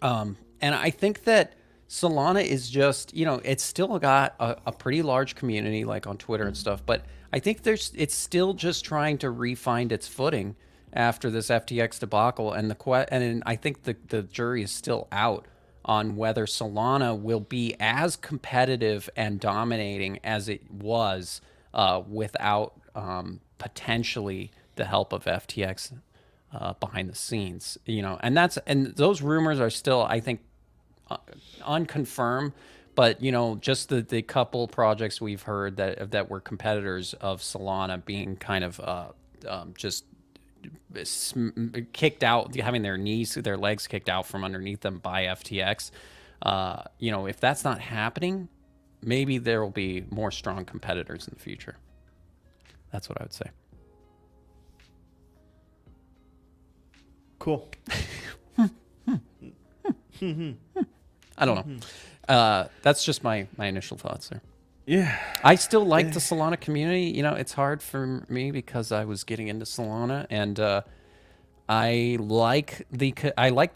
And I think that Solana is just, it's still got a pretty large community, like on Twitter and stuff, but I think it's still just trying to refine its footing after this FTX debacle. And I think the jury is still out on whether Solana will be as competitive and dominating as it was without potentially the help of FTX behind the scenes, and those rumors are still, I think, unconfirmed, but just the couple projects we've heard that were competitors of Solana being kind of just kicked out, having their legs kicked out from underneath them by FTX. If that's not happening, maybe there will be more strong competitors in the future. That's what I would say. Cool. I don't know. That's just my initial thoughts there. Yeah. I still like the Solana community. It's hard for me because I was getting into Solana, and I like the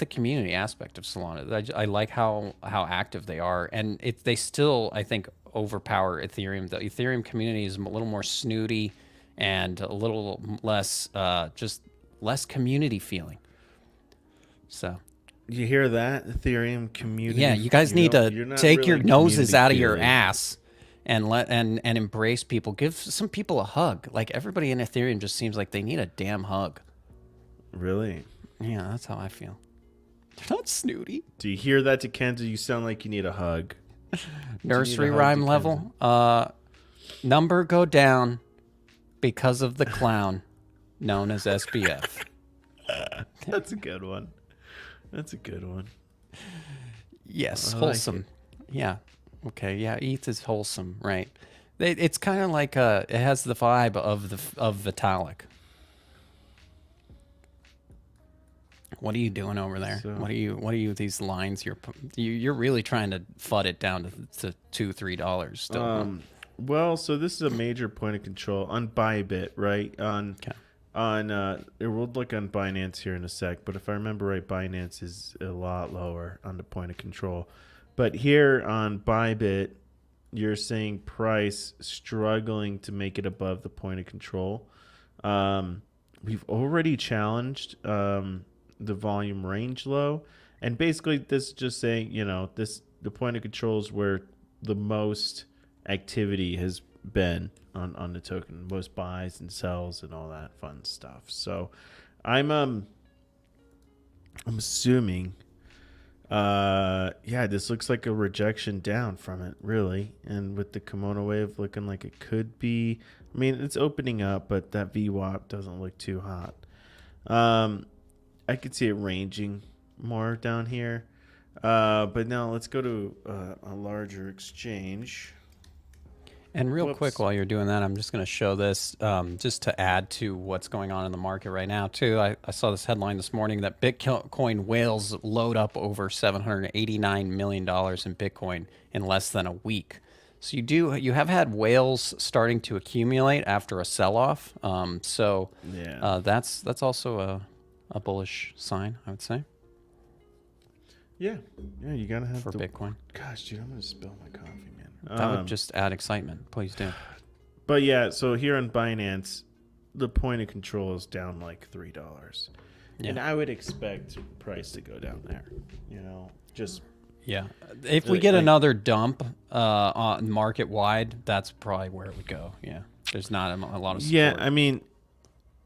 community aspect of Solana. I like how active they are, and they still, I think, overpower Ethereum. The Ethereum community is a little more snooty and a little less, just less community feeling. So, you hear that, Ethereum community? Yeah, you guys need to take your noses out of your ass and embrace people. Give some people a hug. Like, everybody in Ethereum just seems like they need a damn hug. Really? Yeah, that's how I feel. They're not snooty. Do you hear that, Kenza? You sound like you need a hug. Nursery rhyme level. Number go down because of the clown known as SBF. That's a good one. That's a good one. Yes, wholesome. Yeah. Okay. Yeah, ETH is wholesome, right? It's kind of like it has the vibe of Vitalik. What are you doing over there? So, what are you these lines you're really trying to FUD it down to $2-3 still? Well, so this is a major point of control on Bybit, right? We'll look on Binance here in a sec, but if I remember right, Binance is a lot lower on the point of control. But here on Bybit, you're seeing price struggling to make it above the point of control. We've already challenged the volume range low, and basically this is just saying, the point of control is where the most activity has been on the token, most buys and sells and all that fun stuff. So I'm assuming this looks like a rejection down from it, really. And with the kimono wave looking like it could be, I mean, it's opening up, but that VWAP doesn't look too hot. I could see it ranging more down here. But now let's go to a larger exchange. And real quick, while you're doing that, I'm just going to show this just to add to what's going on in the market right now, too. I saw this headline this morning that Bitcoin whales load up over $789 million in Bitcoin in less than a week. So you have had whales starting to accumulate after a sell-off. That's also a bullish sign, I would say. Yeah, you gotta have for Bitcoin. Gosh, dude, I'm gonna spill my coffee, man. That would just add excitement. Please do. But yeah, so here on Binance, the point of control is down like $3, and I would expect price to go down there. If we get another dump on market wide, that's probably where it would go. Yeah, there's not a lot of support. Yeah, I mean.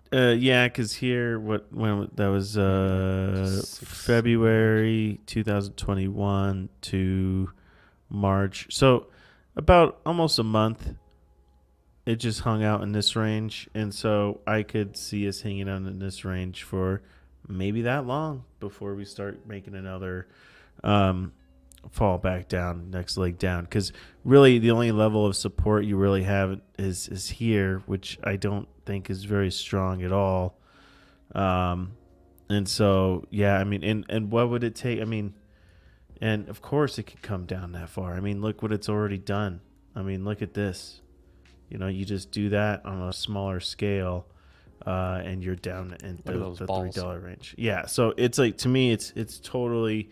Because here, that was February 2021 to March. So about almost a month, it just hung out in this range. And so I could see us hanging out in this range for maybe that long before we start making another fall back down, next leg down. Because really the only level of support you really have is here, which I don't think is very strong at all. And so, I mean, and what would it take? I mean, and of course it could come down that far. I mean, look what it's already done. I mean, look at this. You know, you just do that on a smaller scale, and you're down in the $3 range. Yeah, so it's like, to me, it's totally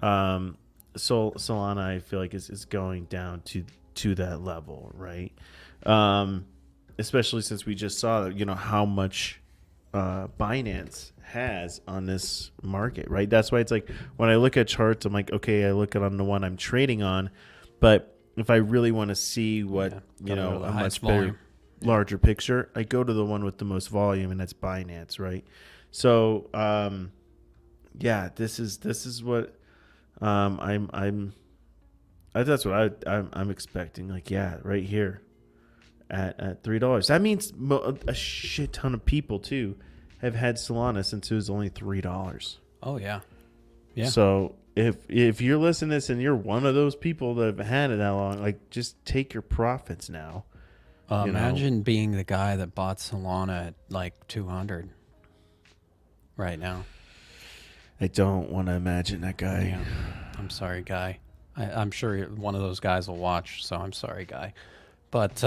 Solana. I feel like is going down to that level, right? Especially since we just saw, you know, how much Binance has on this market, right? That's why it's like, when I look at charts, I'm like, okay, I look at on the one I'm trading on, but if I really want to see what, you know, a much better, larger picture, I go to the one with the most volume, and that's Binance, right? So, yeah, this is what that's what I'm expecting. Like, yeah, right here at $3. That means a shit ton of people too have had Solana since it was only $3. Oh yeah, yeah. So if you're listening to this and you're one of those people that have had it that long, like, just take your profits now. Imagine being the guy that bought Solana at like 200 right now. I don't want to imagine that guy. Yeah. I'm sorry, guy. I'm sure one of those guys will watch, so I'm sorry, guy. But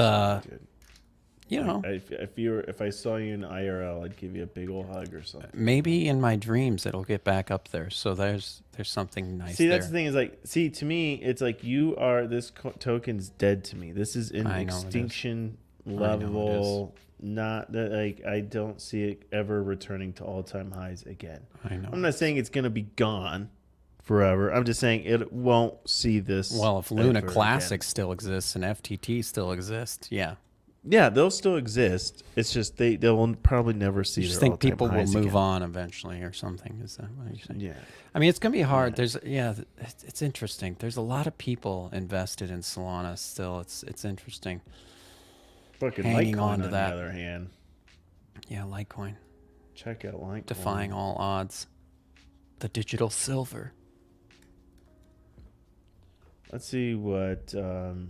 you know, if I saw you in IRL, I'd give you a big old hug or something. Maybe in my dreams it'll get back up there. So there's something nice. See, that's the thing, is like, see, to me, it's like, this token's dead to me. This is in extinction level. Not that, like, I don't see it ever returning to all-time highs again. I know. I'm not saying it's gonna be gone forever. I'm just saying it won't see this. Well, if Luna Classic still exists and FTT still exists, yeah. Yeah, they'll still exist. It's just they'll probably never see. You just think people will move on eventually or something? Is that what you're saying? Yeah. I mean, it's gonna be hard. It's interesting. There's a lot of people invested in Solana still. It's interesting. Fucking hanging Litecoin on to that. On the other hand. Yeah, Litecoin. Check out Litecoin. Defying all odds. The digital silver. Let's see what the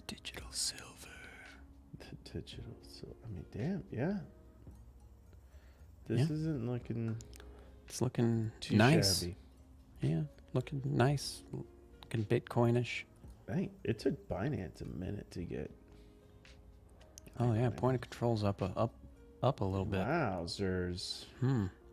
digital silver. The digital silver. I mean, damn, yeah. This isn't looking. It's looking too nice. Shabby. Yeah, looking nice. Looking Bitcoinish. Dang, it took Binance a minute to get. Oh yeah, point of control's up a little bit. Wowzers.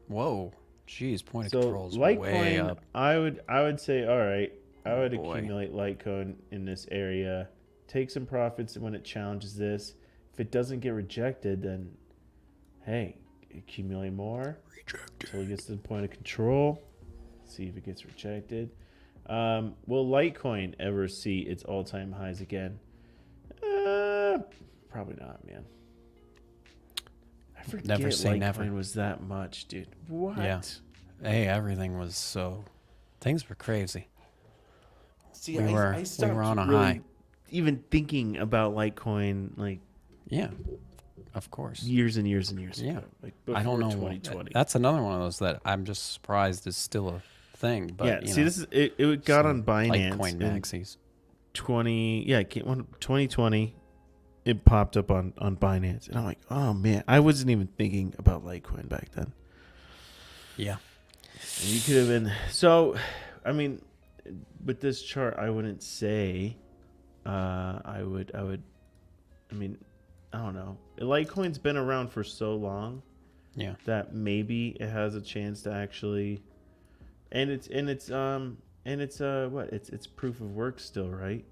Whoa. Jeez, point of control's Litecoin, way up. I would say, all right, I would accumulate Litecoin in this area, take some profits when it challenges this. If it doesn't get rejected, then hey, accumulate more. Until it gets to the point of control. See if it gets rejected. Will Litecoin ever see its all-time highs again? Probably not, man. I forget Never say Litecoin never. was that much, dude. What? Yeah. Hey, everything was things were crazy. See, we were on a high. Even thinking about Litecoin, like, yeah, of course, years and years and years ago. Like, I don't know. 2020. That's another one of those that I'm just surprised is still a thing. But yeah, see, this is it got on Binance. Litecoin maxis. 2020. It popped up on Binance, and I'm like, oh man, I wasn't even thinking about Litecoin back then. Yeah, and you could have been. So, I mean, with this chart, I wouldn't say. I mean, I don't know. Litecoin's been around for so long. Yeah. That maybe it has a chance to actually, and it's what? It's proof of work still, right?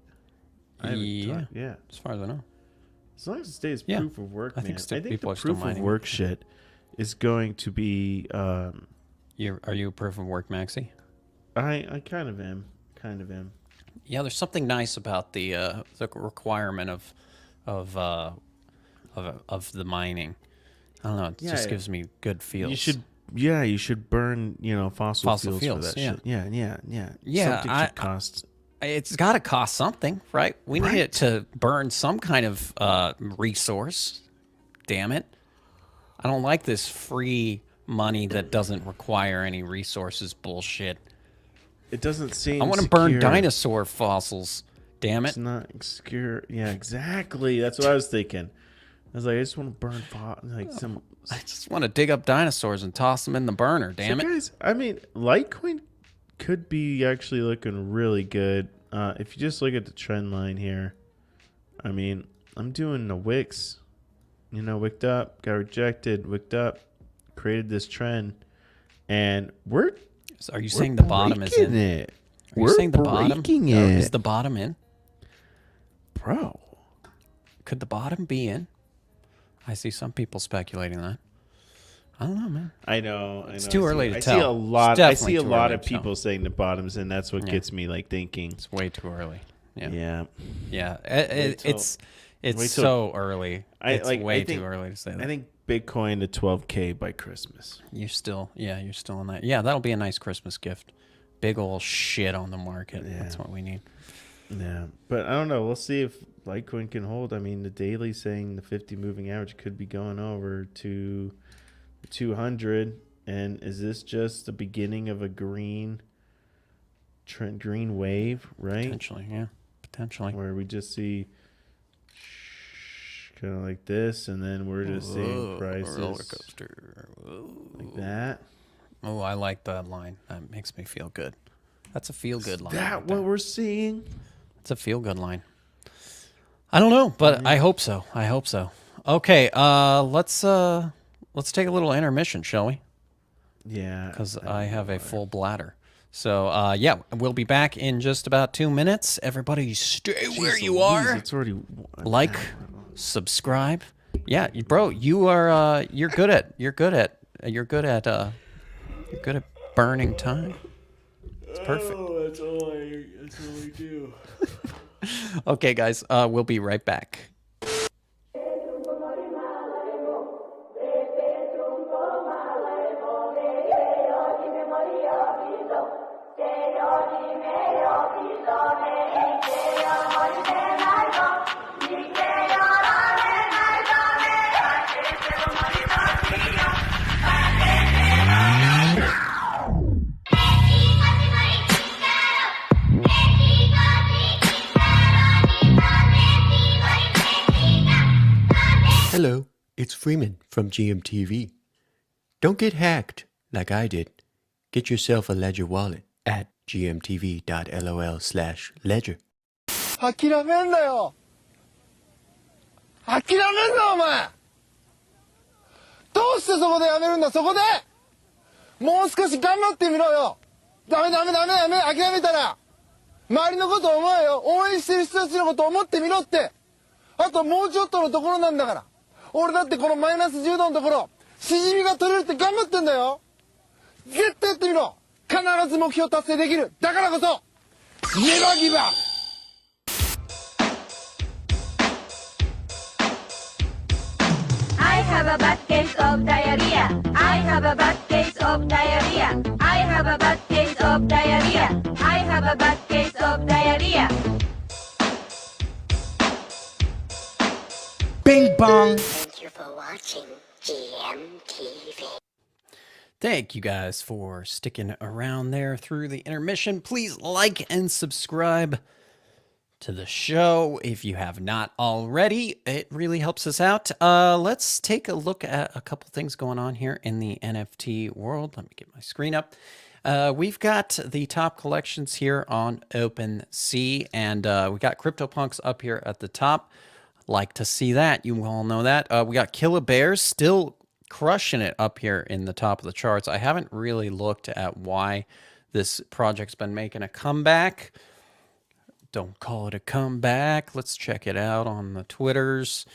Yeah. As far as I know. As long as it stays proof of work, man. I think people the are still proof of mining work shit is going to be. Are you a proof of work maxi? I kind of am. Yeah, there's something nice about the requirement of the mining. I don't know. It just gives me good feels. You should burn fossil fuels for that shit. Yeah. Something should cost. It's got to cost something, right? We need it to burn some kind of resource. Damn it. I don't like this free money that doesn't require any resources bullshit. It doesn't seem I want to burn dinosaur fossils. Damn it. It's not secure. Yeah, exactly. That's what I was thinking. I was like, I just want to burn I just want to dig up dinosaurs and toss them in the burner. Damn it. Guys, I mean, Litecoin could be actually looking really good. If you just look at the trend line here, I mean, I'm doing the Wix. You know, wicked up, got rejected, wicked up, created this trend, and we're. So are you saying the bottom is in? It. Are you saying the bottom? Breaking Or it. is the bottom in? Bro. Could the bottom be in? I see some people speculating that. I don't know, man. I know. It's too early to tell. I see a lot. It's I see definitely a too lot early of to tell. people saying the bottoms, and that's what Yeah. gets me like thinking. It's way too early. Yeah. Yeah. Yeah. It's wait till- so early. It's I way think- too early to say that. I think Bitcoin to 12K by Christmas. You're still in that. Yeah, that'll be a nice Christmas gift. Big old shit on the market. Yeah. That's what we need. Yeah, but I don't know. We'll see if Litecoin can hold. I mean, the daily saying the 50 moving average could be going over to 200. And is this just the beginning of a green trend, green wave, right? Potentially, yeah. Potentially. Where we just see kind of like this, and then we're just seeing prices roller coaster. like that. Oh, I like that line. That makes me feel good. That's a feel good line. Is that what we're seeing? It's a feel good line. I don't know, but I hope so. I hope so. Okay, let's take a little intermission, shall we? Yeah. Because I have a full bladder. So, yeah, we'll be back in just about 2 minutes. Everybody stay where you are. It's already Like, subscribe. Yeah, bro, you're good at burning time. It's perfect. Oh, that's all I do. Okay, guys, we'll be right back. Hello, it's Freeman from GMTV. Don't get hacked like I did. Get yourself a Ledger wallet at gmtv.lol/ledger. 諦めんなよ諦めんなお前どうしてそこでやめるんだそこでもう少し頑張ってみろよダメ諦めたら周りのこと思えよ応援してる人たちのこと思ってみろってあともうちょっとのところなんだから俺だってこのマイナス10度のところしじみが取れるって頑張ってんだよ絶対やってみろ必ず目標達成できるだからこそネバーギブアップI have a bad case of diarrhea. I have a bad case of diarrhea. I have a bad case of diarrhea. I have a bad case of diarrhea. Bing bong. Thank you for watching GMTV. Thank you guys for sticking around there through the intermission. Please like and subscribe to the show if you have not already. It really helps us out. Let's take a look at a couple things going on here in the NFT world. Let me get my screen up. We've got the top collections here on OpenSea, and we got CryptoPunks up here at the top. Like to see that. You all know that. We got Killer Bears still crushing it up here in the top of the charts. I haven't really looked at why this project's been making a comeback. Don't call it a comeback. Let's check it out on the Twitters.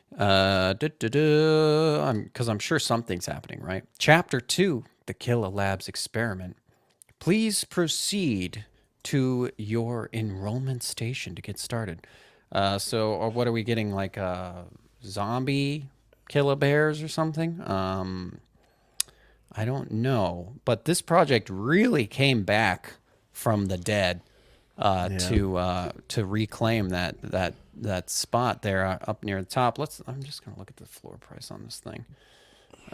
Because I'm sure something's happening, right? Chapter 2, the Killa Labs experiment. Please proceed to your enrollment station to get started. So what are we getting, like zombie Killa Bears or something? I don't know. But this project really came back from the dead. To reclaim that spot there up near the top. I'm just gonna look at the floor price on this thing.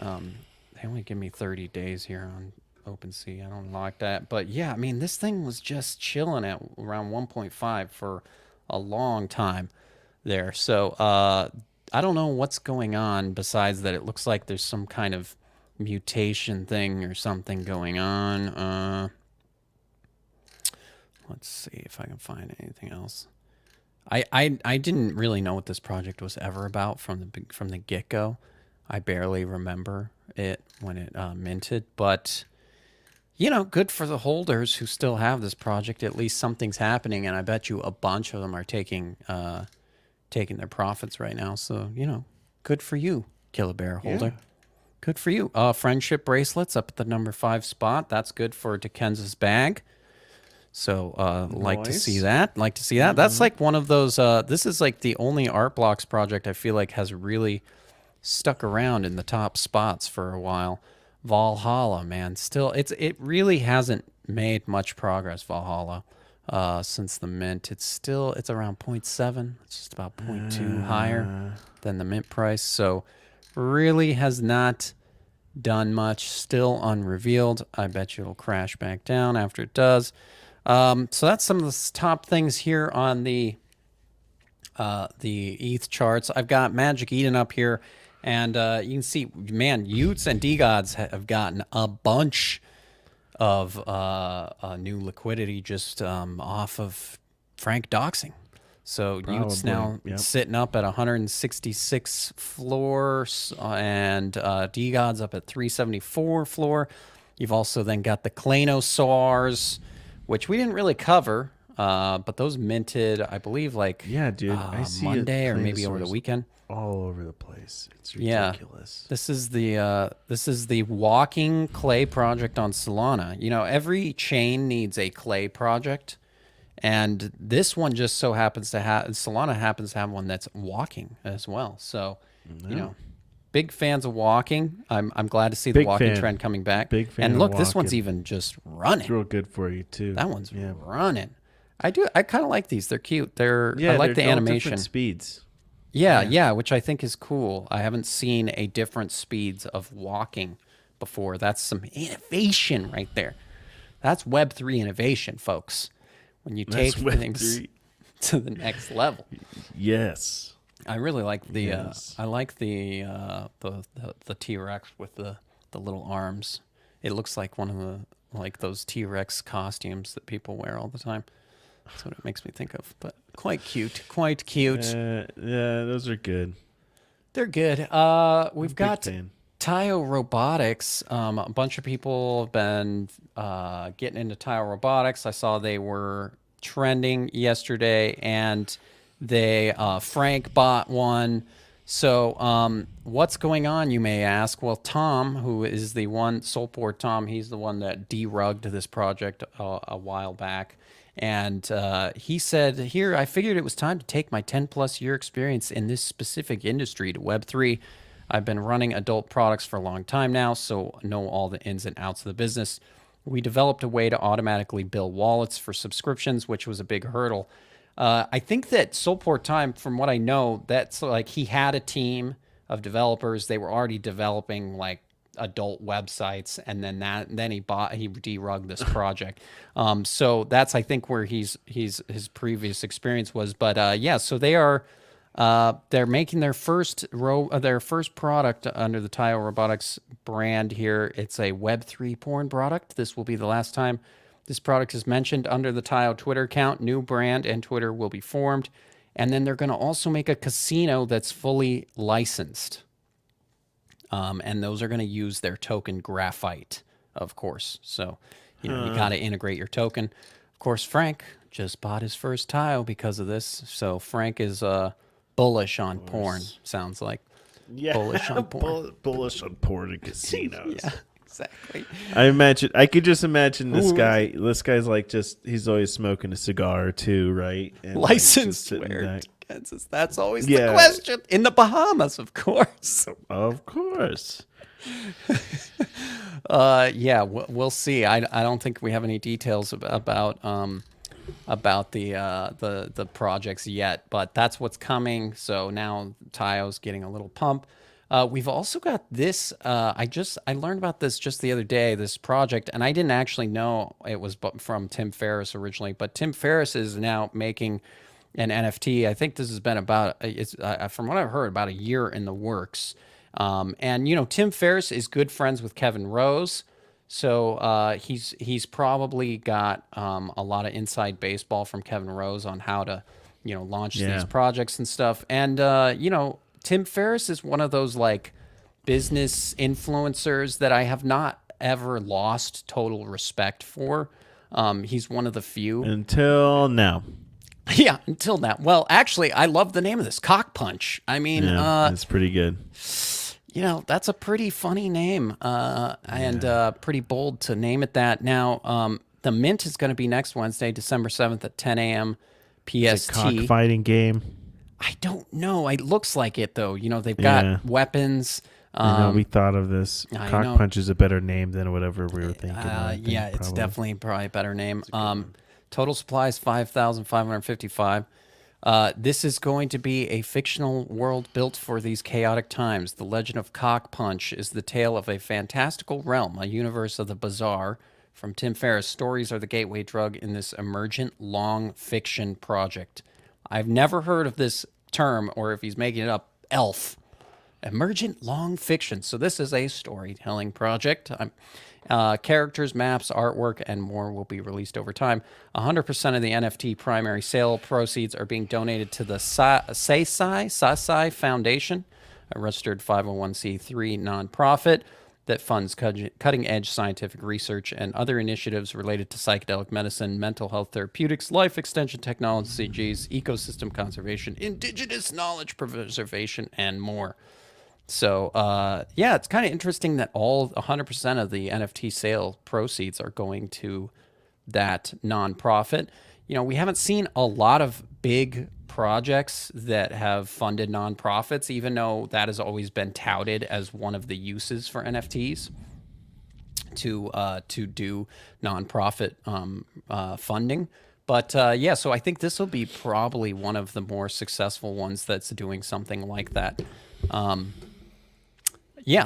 They only give me 30 days here on OpenSea. I don't like that, but yeah, I mean this thing was just chilling at around 1.5 for a long time there. So I don't know what's going on besides that. It looks like there's some kind of mutation thing or something going on. Let's see if I can find anything else. I didn't really know what this project was ever about from the get go. I barely remember it when it minted, but good for the holders who still have this project. At least something's happening, and I bet you a bunch of them are taking their profits right now. So good for you, Killer Bear holder. Yeah. Good for you. Friendship bracelets up at the number 5 spot. That's good for Dickense's bag. So like to see that. That's like one of those. This is like the only Art Blocks project I feel like has really stuck around in the top spots for a while. Valhalla, man, still it really hasn't made much progress. Valhalla since the mint. It's around 0.7. It's just about 0.2 higher than the mint price. So really has not done much. Still unrevealed. I bet you it'll crash back down after it does. So that's some of the top things here on the ETH charts. I've got Magic Eden up here, and you can see, man, Utes and DGods have gotten a bunch of new liquidity just off of Frank doxing. So Utes now sitting up at 166 floors, and DGods up at 374 floor. You've also then got the Klanosaurs, which we didn't really cover, but those minted, I believe, like I see Monday or maybe over the weekend. All over the place. It's ridiculous. Yeah. This is the walking clay project on Solana. Every chain needs a clay project, and this one just so happens to have Solana happens to have one that's walking as well. So, big fans of walking. I'm glad to see the walking trend coming back. Big fan. And look, of this one's walking. even just running. It's real good for you too. That one's running. I kind of like these. They're cute. I like the all animation. different speeds. Yeah, which I think is cool. I haven't seen a different speeds of walking before. That's some innovation right there. That's Web3 innovation, folks. When you take things to the next level. Yes. I really like the the T-Rex with the little arms. It looks like one of those T-Rex costumes that people wear all the time. That's what it makes me think of. But quite cute. Yeah, those are good. They're good. We've got Taio Robotics. A bunch of people have been getting into Taio Robotics. I saw they were trending yesterday, and Frank bought one. So what's going on, you may ask? Well, Tom, who is the one, Soulport Tom, he's the one that derugged this project a while back. And he said, here, I figured it was time to take my 10-plus year experience in this specific industry to Web3. I've been running adult products for a long time now, so know all the ins and outs of the business. We developed a way to automatically bill wallets for subscriptions, which was a big hurdle. I think that Soulport Time, from what I know, that's like he had a team of developers. They were already developing like adult websites, and then he derugged this project. So that's, I think, where his previous experience was. But so they're making their first product under the Taio Robotics brand here. It's a Web3 porn product. This will be the last time this product is mentioned under the Taio Twitter account. New brand and Twitter will be formed. And then they're going to also make a casino that's fully licensed. And those are going to use their token Graphite, of course. So, you got to integrate your token. Of course, Frank just bought his first Taio because of this. So Frank is bullish on porn, sounds like. Yeah, bullish on porn. bullish on porn and casinos. Yeah, exactly. I could just imagine this guy. This guy's like he's always smoking a cigar too, right? And licensed where? Kansas. That's always the question. In the Bahamas, of course. Of course. We'll see. I don't think we have any details about the projects yet, but that's what's coming. So now Taio's getting a little pump. We've also got this. I learned about this just the other day. This project, and I didn't actually know it was from Tim Ferriss originally, but Tim Ferriss is now making an NFT. I think this has been about, from what I've heard, about a year in the works. And Tim Ferriss is good friends with Kevin Rose, so he's probably got a lot of inside baseball from Kevin Rose on how to launch Yeah. these projects and stuff. And Tim Ferriss is one of those like business influencers that I have not ever lost total respect for. He's one of the few. Until now. Yeah, until now. Well, actually, I love the name of this, Cock Punch. I mean, It's pretty good. That's a pretty funny name and pretty bold to name it that. Now, the mint is going to be next Wednesday, December 7th at 10 a.m. PST. It's a cockfighting game. I don't know. It looks like it, though. They've got weapons. I know we thought of this. Cock Punch is a better name than whatever we were thinking. It's definitely probably a better name. Total supply is 5,555. This is going to be a fictional world built for these chaotic times. The Legend of Cock Punch is the tale of a fantastical realm, a universe of the bizarre. From Tim Ferriss, stories are the gateway drug in this emergent long fiction project. I've never heard of this term, or if he's making it up, ELF. Emergent long fiction. So this is a storytelling project. Characters, maps, artwork, and more will be released over time. 100% of the NFT primary sale proceeds are being donated to the Sasai Foundation, a registered 501c3 nonprofit that funds cutting-edge scientific research and other initiatives related to psychedelic medicine, mental health therapeutics, life extension technologies, ecosystem conservation, indigenous knowledge preservation, and more. So, it's kind of interesting that all 100% of the NFT sale proceeds are going to that nonprofit. We haven't seen a lot of big projects that have funded nonprofits, even though that has always been touted as one of the uses for NFTs to do nonprofit funding. But so I think this will be probably one of the more successful ones that's doing something like that.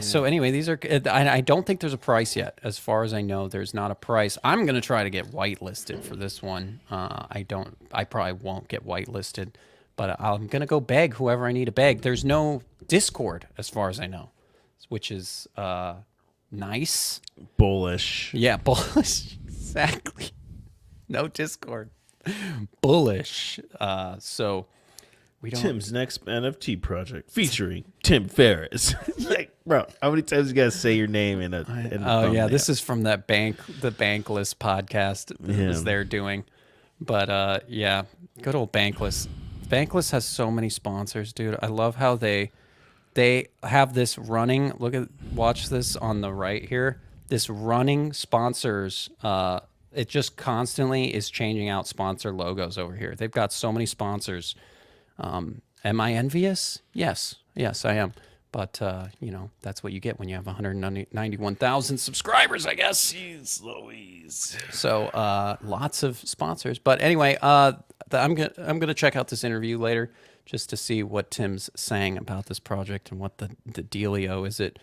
So anyway, these are, I don't think there's a price yet. As far as I know, there's not a price. I'm going to try to get whitelisted for this one. I probably won't get whitelisted, but I'm going to go beg whoever I need to beg. There's no Discord as far as I know, which is nice. Bullish. Yeah, bullish. Exactly. No Discord. Bullish. So we don't. Tim's next NFT project featuring Tim Ferriss. Like, bro, how many times you guys say your name in a thumbnail? This is from the Bankless podcast that was there doing. But good old Bankless. Bankless has so many sponsors, dude. I love how they have this running. Watch this on the right here. This running sponsors. It just constantly is changing out sponsor logos over here. They've got so many sponsors. Am I envious? Yes, I am. But, that's what you get when you have 191,000 subscribers, I guess. Jeez Louise. So, lots of sponsors. But anyway, I'm gonna check out this interview later just to see what Tim's saying about this project and what the dealio is. It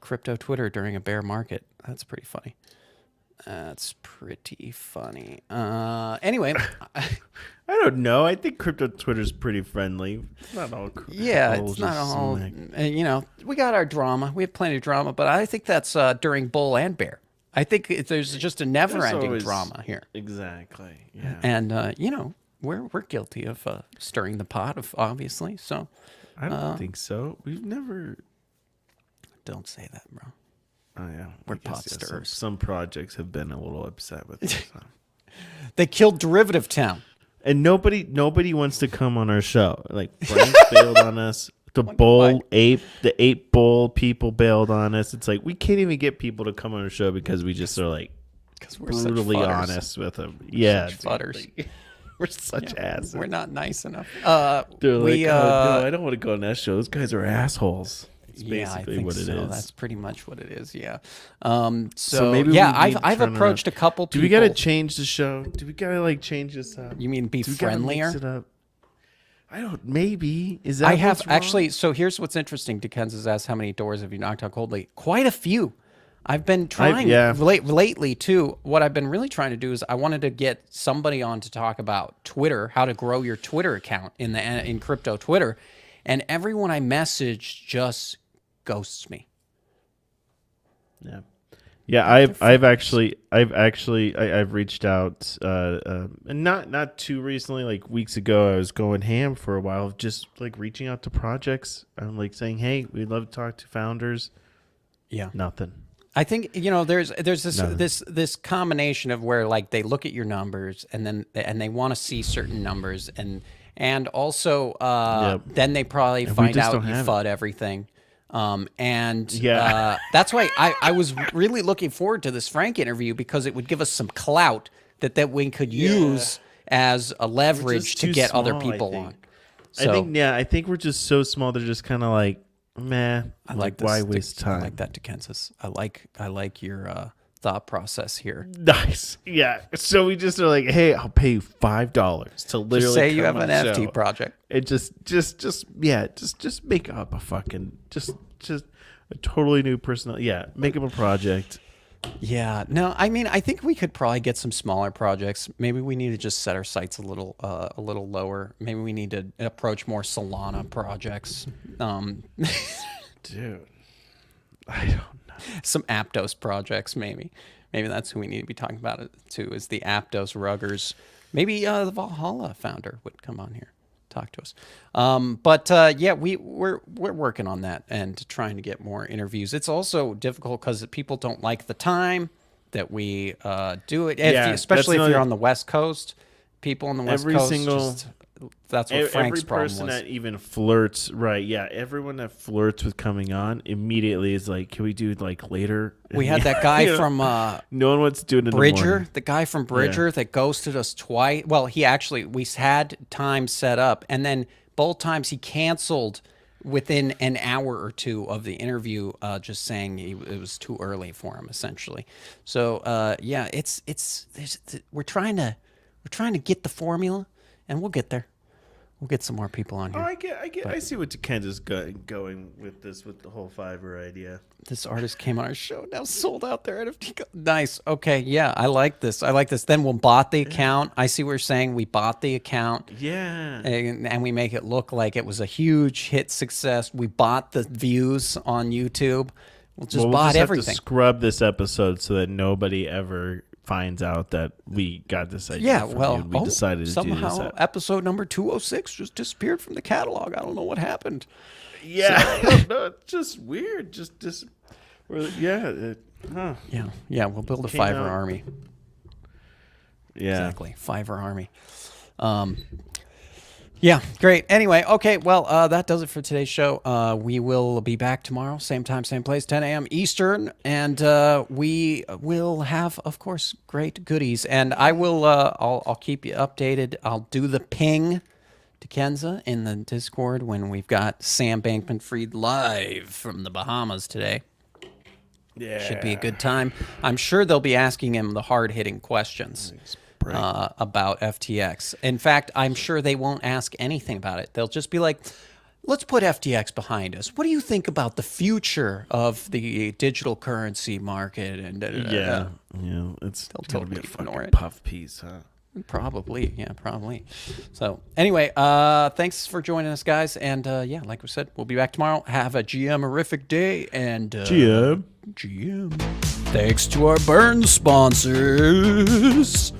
crypto Twitter during a bear market. That's pretty funny. Anyway, I don't know. I think crypto Twitter's pretty friendly. It's not all. It's not all. We got our drama. We have plenty of drama, but I think that's during bull and bear. I think there's just a never-ending drama here. Exactly. Yeah. And we're guilty of stirring the pot, obviously. So I don't think so. We've never. Don't say that, bro. Oh yeah, we're pot stirrers. Some projects have been a little upset with us. They killed Derivative Town, and nobody wants to come on our show. Like Frank bailed on us. The ape bull people bailed on us. It's like we can't even get people to come on our show because we just are like we're brutally honest with them. Yeah, fudders. We're such asses. We're not nice enough. They're like, no, I don't want to go on that show. Those guys are assholes. It's basically what it is. That's pretty much what it is. Yeah. So maybe I've approached a couple people. Do we gotta change the show? Do we gotta change this up? You mean be friendlier? Mix it up? I don't. Maybe is that? I have actually. So here's what's interesting. Dikens has asked how many doors have you knocked on coldly? Quite a few. I've been trying lately too. What I've been really trying to do is I wanted to get somebody on to talk about Twitter, how to grow your Twitter account in crypto Twitter, and everyone I messaged just ghosts me. Yeah. Yeah, I've reached out, and not too recently, like weeks ago. I was going ham for a while, just like reaching out to projects. I'm like saying, hey, we'd love to talk to founders. Yeah, nothing. I think there's this combination of where like they look at your numbers and they want to see certain numbers and also then they probably find out you FUD everything. That's why I was really looking forward to this Frank interview, because it would give us some clout that we could use as a leverage to get other people on. So, I think we're just so small. They're just kind of like, meh. I like why waste time? I like that, Kansas. I like your thought process here. Nice. Yeah. So we just are like, hey, I'll pay you $5 to literally just say you have come an on NFT show. project. It just make up a fucking just a totally new person. Yeah, make up a project. Yeah. No, I mean, I think we could probably get some smaller projects. Maybe we need to just set our sights a little lower. Maybe we need to approach more Solana projects. Dude, I don't know. Some Aptos projects, maybe. Maybe that's who we need to be talking about it too, is the Aptos ruggers. Maybe the Valhalla founder would come on here, talk to us. Yeah, we're working on that and trying to get more interviews. It's also difficult because people don't like the time that we do it, especially if you're on the West Coast. People on the West Coast, that's what Frank's problem was. Every person that even flirts, right? Yeah, everyone that flirts with coming on immediately is like, "Can we do it like later?" We had that guy from no one wants to do it in Bridger, the morning. the guy from Bridger that ghosted us twice. Well, we had time set up, and then both times he canceled within an hour or two of the interview, just saying it was too early for him, essentially. So we're trying to get the formula, and we'll get there. We'll get some more people on here. I see what Kansas going with this, with the whole Fiverr idea. This artist came on our show, now sold out their NFT. Nice. Okay, yeah, I like this. Then we'll bot the account. I see what you're saying. We bought the account. Yeah. And we make it look like it was a huge hit success. We bought the views on YouTube. We'll just bot everything. Have to scrub this episode so that nobody ever finds out that we got this idea. Yeah, from well, you and we decided to do this. Somehow episode number 206 just disappeared from the catalog. I don't know what happened. Yeah, I don't know. It's just weird. Yeah. We'll build a Fiverr army. Yeah, exactly. Fiverr army. Yeah, great. Anyway, okay, well, that does it for today's show. We will be back tomorrow, same time, same place, 10 a.m. Eastern, and we will have, of course, great goodies. And I will, I'll keep you updated. I'll do the ping to Kenza in the Discord when we've got Sam Bankman-Fried live from the Bahamas today. Yeah, should be a good time. I'm sure they'll be asking him the hard-hitting questions. About FTX. In fact, I'm sure they won't ask anything about it. They'll just be like, let's put FTX behind us. What do you think about the future of the digital currency market? And it's they'll totally ignore it. Puff piece, huh? Probably. So anyway, thanks for joining us, guys. And like we said, we'll be back tomorrow. Have a GM-erific day. And GM. Thanks to our burn sponsors.